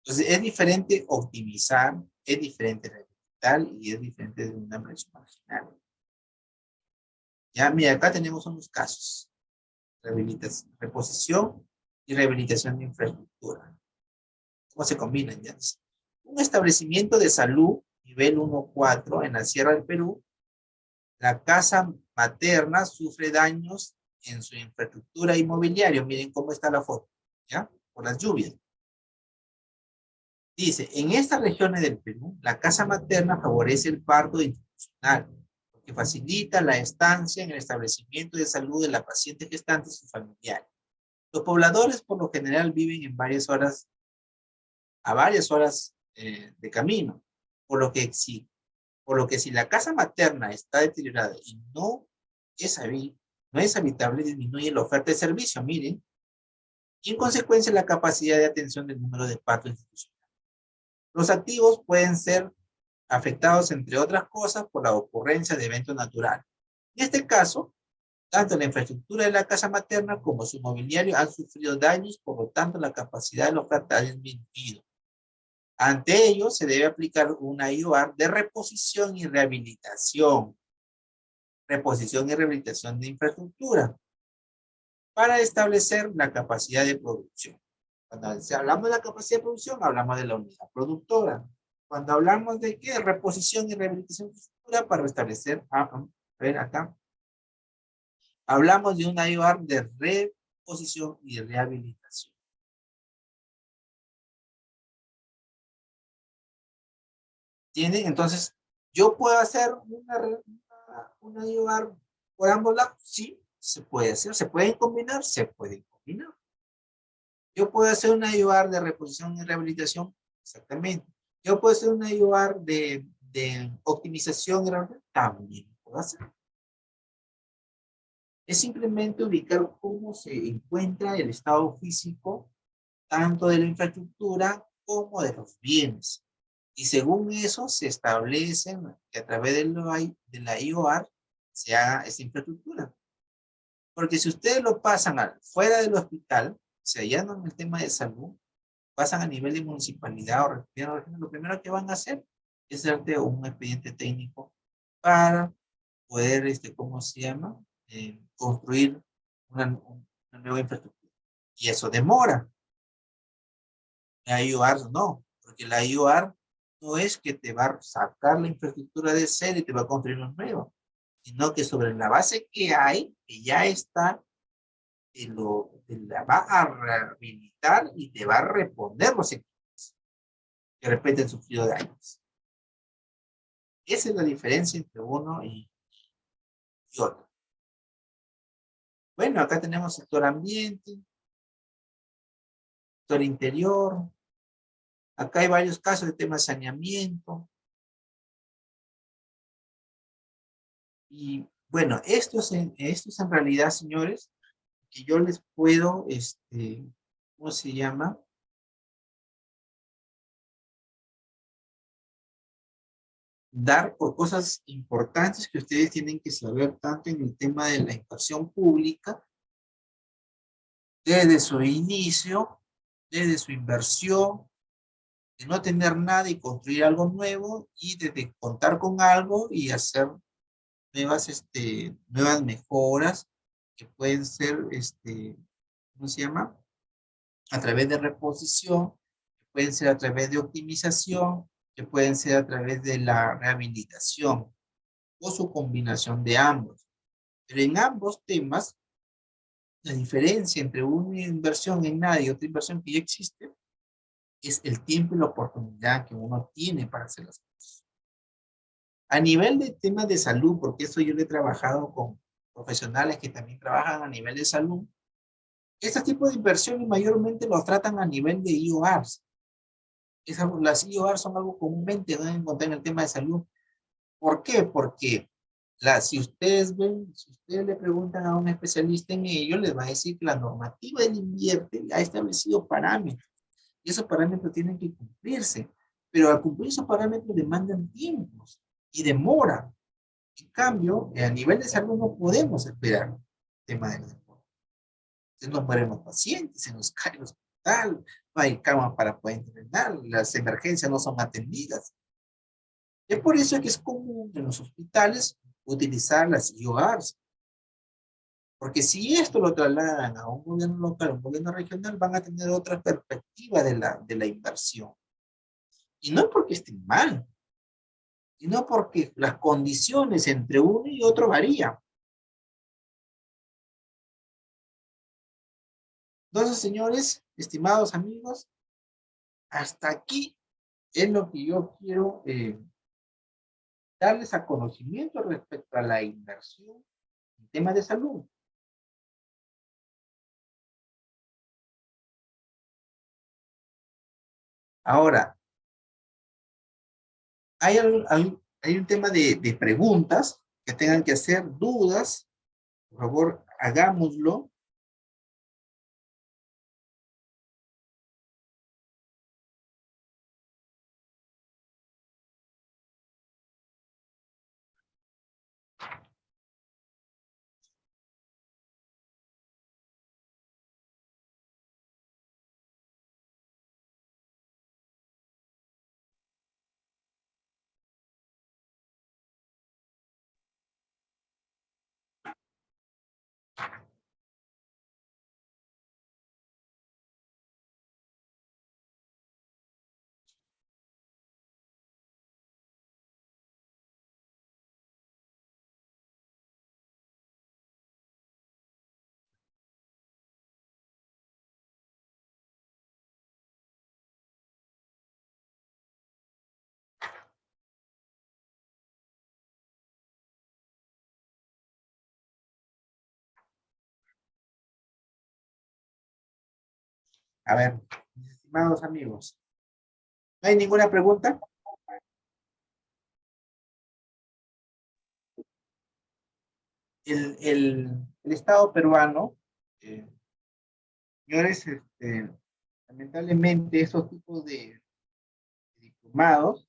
Entonces, es diferente optimizar, es diferente rehabilitar y es diferente de una inversión marginal. Ya, mira, acá tenemos unos casos. Reposición y rehabilitación de infraestructura. ¿Cómo se combinan? Ya? Un establecimiento de salud, nivel 1-4, en la Sierra del Perú, la casa materna sufre daños en su infraestructura inmobiliaria. Miren cómo está la foto, ¿ya? Por las lluvias. Dice, en estas regiones del Perú, la casa materna favorece el parto institucional, porque facilita la estancia en el establecimiento de salud de la paciente gestante y sus familiares. Los pobladores por lo general viven en varias horas de camino, por lo que si la casa materna está deteriorada y no es habitable, disminuye la oferta de servicio, miren, y en consecuencia la capacidad de atención del número de partos institucionales. Los activos pueden ser afectados, entre otras cosas, por la ocurrencia de eventos naturales. En este caso, tanto la infraestructura de la casa materna como su mobiliario han sufrido daños, por lo tanto la capacidad de la oferta ha disminuido. Ante ello, se debe aplicar una IOR de reposición y rehabilitación. Reposición y rehabilitación de infraestructura. para establecer la capacidad de producción. Cuando hablamos de la capacidad de producción, hablamos de la unidad productora. Cuando hablamos de qué, reposición y rehabilitación de infraestructura para restablecer, a ver acá, hablamos de una IOR de reposición y rehabilitación. ¿Tiene? Entonces, ¿yo puedo hacer una IOR por ambos lados? Sí, se puede hacer. ¿Se pueden combinar? Se pueden combinar. ¿Yo puedo hacer una IOR de reposición y rehabilitación? Exactamente. ¿Yo puedo hacer una IOR de optimización y rehabilitación? También puedo hacer. Es simplemente ubicar cómo se encuentra el estado físico, tanto de la infraestructura como de los bienes. Y según eso se establecen que a través de la IOR se haga esa infraestructura. Porque si ustedes lo pasan fuera del hospital, o sea, ya no en el tema de salud, pasan a nivel de municipalidad o región, lo primero que van a hacer es hacerte un expediente técnico para poder, ¿cómo se llama? Construir una nueva infraestructura. Y eso demora. La IOR no, porque la IOR no es que te va a sacar la infraestructura de cero y te va a construir una nueva, sino que sobre la base que hay, que ya está, te la va a rehabilitar y te va a reponer los equipos que de repente han sufrido daños. Esa es la diferencia entre uno y otro. Bueno, acá tenemos sector ambiente, sector interior. Acá hay varios casos de tema de saneamiento. Y bueno, esto es en realidad, señores, que yo les puedo, ¿cómo se llama? Dar por cosas importantes que ustedes tienen que saber tanto en el tema de la inversión pública, desde su inicio, desde su inversión, de no tener nada y construir algo nuevo, y desde contar con algo y hacer nuevas mejoras que pueden ser, ¿cómo se llama? A través de reposición, que pueden ser a través de optimización, que pueden ser a través de la rehabilitación o su combinación de ambos. Pero en ambos temas, la diferencia entre una inversión en nada y otra inversión que ya existe es el tiempo y la oportunidad que uno tiene para hacer las cosas. A nivel de temas de salud, porque eso yo le he trabajado con profesionales que también trabajan a nivel de salud, este tipo de inversiones mayormente los tratan a nivel de IORs. Las IOR son algo comúnmente van a encontrar en el tema de salud. ¿Por qué? Porque si ustedes ven, si ustedes le preguntan a un especialista en ello, les va a decir que la normativa del invierte ha establecido parámetros. Y esos parámetros tienen que cumplirse. Pero al cumplir esos parámetros demandan tiempos y demora. En cambio, a nivel de salud no podemos esperar el tema del deporte. Se nos mueren los pacientes, se nos cae el hospital, no hay cama para poder entrenar, las emergencias no son atendidas. Es por eso que es común en los hospitales utilizar las IORs. Porque si esto lo trasladan a un gobierno local, a un gobierno regional, van a tener otra perspectiva de la inversión. Y no porque estén mal, sino porque las condiciones entre uno y otro varían. Entonces, señores, estimados amigos, hasta aquí es lo que yo quiero darles a conocimiento respecto a la inversión en temas de salud. Ahora, hay un tema de preguntas que tengan que hacer, dudas, por favor, hagámoslo. A ver, mis estimados amigos, ¿no hay ninguna pregunta? El Estado peruano, eh, señores, lamentablemente esos tipos de diplomados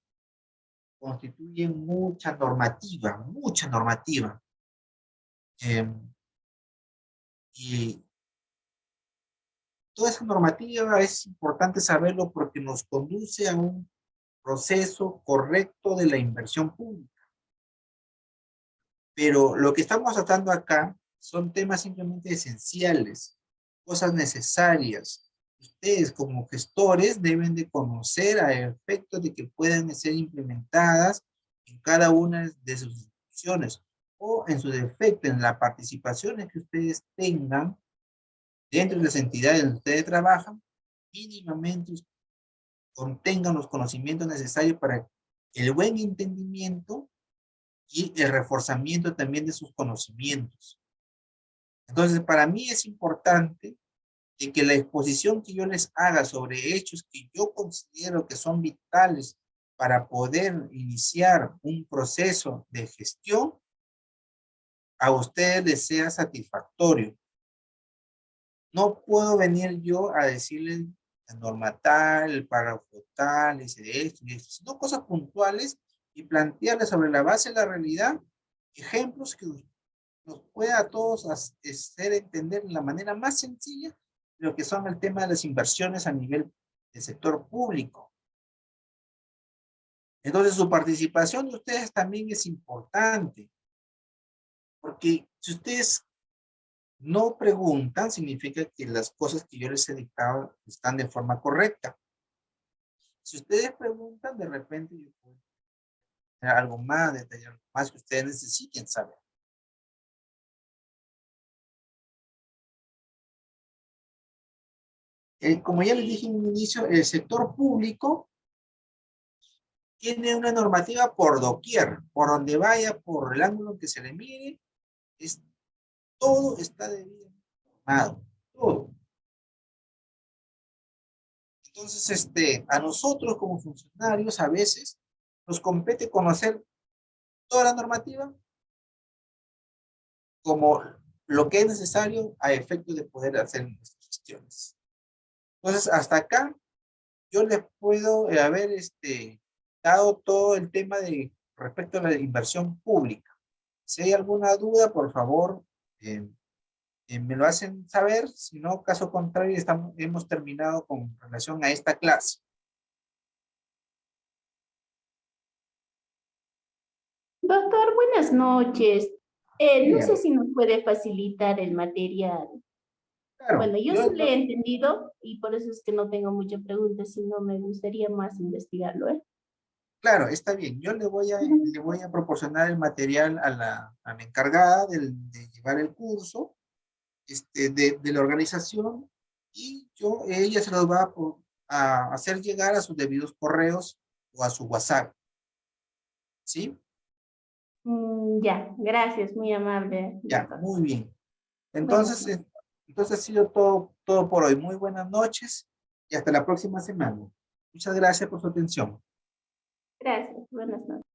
constituyen mucha normativa. eh, y toda esa normativa es importante saberlo porque nos conduce a un proceso correcto de la inversión pública. Pero lo que estamos tratando acá son temas simplemente esenciales, cosas necesarias. Ustedes como gestores deben de conocer a efectos de que puedan ser implementadas en cada una de sus instituciones o en su defecto en la participación que ustedes tengan dentro de las entidades donde ustedes trabajan, mínimamente contengan los conocimientos necesarios para el buen entendimiento y el reforzamiento también de sus conocimientos. Entonces, para mí es importante de que la exposición que yo les haga sobre hechos que yo considero que son vitales para poder iniciar un proceso de gestión, a ustedes les sea satisfactorio. No puedo venir yo a decirles la norma tal, el párrafo tal, dice esto y esto, sino cosas puntuales y plantearles sobre la base de la realidad ejemplos que nos pueda a todos hacer entender de la manera más sencilla lo que son el tema de las inversiones a nivel del sector público. Entonces, su participación de ustedes también es importante, porque si ustedes no preguntan, significa que las cosas que yo les he dictado están de forma correcta. Si ustedes preguntan, de repente yo puedo tener algo más, detallar más que ustedes necesiten saber. Como ya les dije en un inicio, el sector público tiene una normativa por doquier, por donde vaya, por el ángulo que se le mire, es, todo está debidamente normado, todo. Entonces, a nosotros como funcionarios a veces nos compete conocer toda la normativa como lo que es necesario a efecto de poder hacer nuestras gestiones. Entonces, hasta acá yo les puedo haber dado todo el tema de respecto a la inversión pública. Si hay alguna duda, por favor, eh, me lo hacen saber. Si no, caso contrario, hemos terminado con relación a esta clase. Doctor, buenas noches. No sé Dígame. si nos puede facilitar el material. Claro, Bueno, yo sí le he entendido y por eso es que no tengo muchas preguntas, sino me gustaría más investigarlo, ¿eh? claro, está bien. Yo le voy a proporcionar el material a la encargada de llevar el curso, de la organización, y ella se los va a hacer llegar a sus debidos correos o a su WhatsApp, ¿sí? Ya, gracias, muy amable, Ya, doctor. muy bien. Buenas Entonces, noches. entonces ha sido todo por hoy. Muy buenas noches y hasta la próxima semana. Muchas gracias por su atención. Gracias, buenas noches.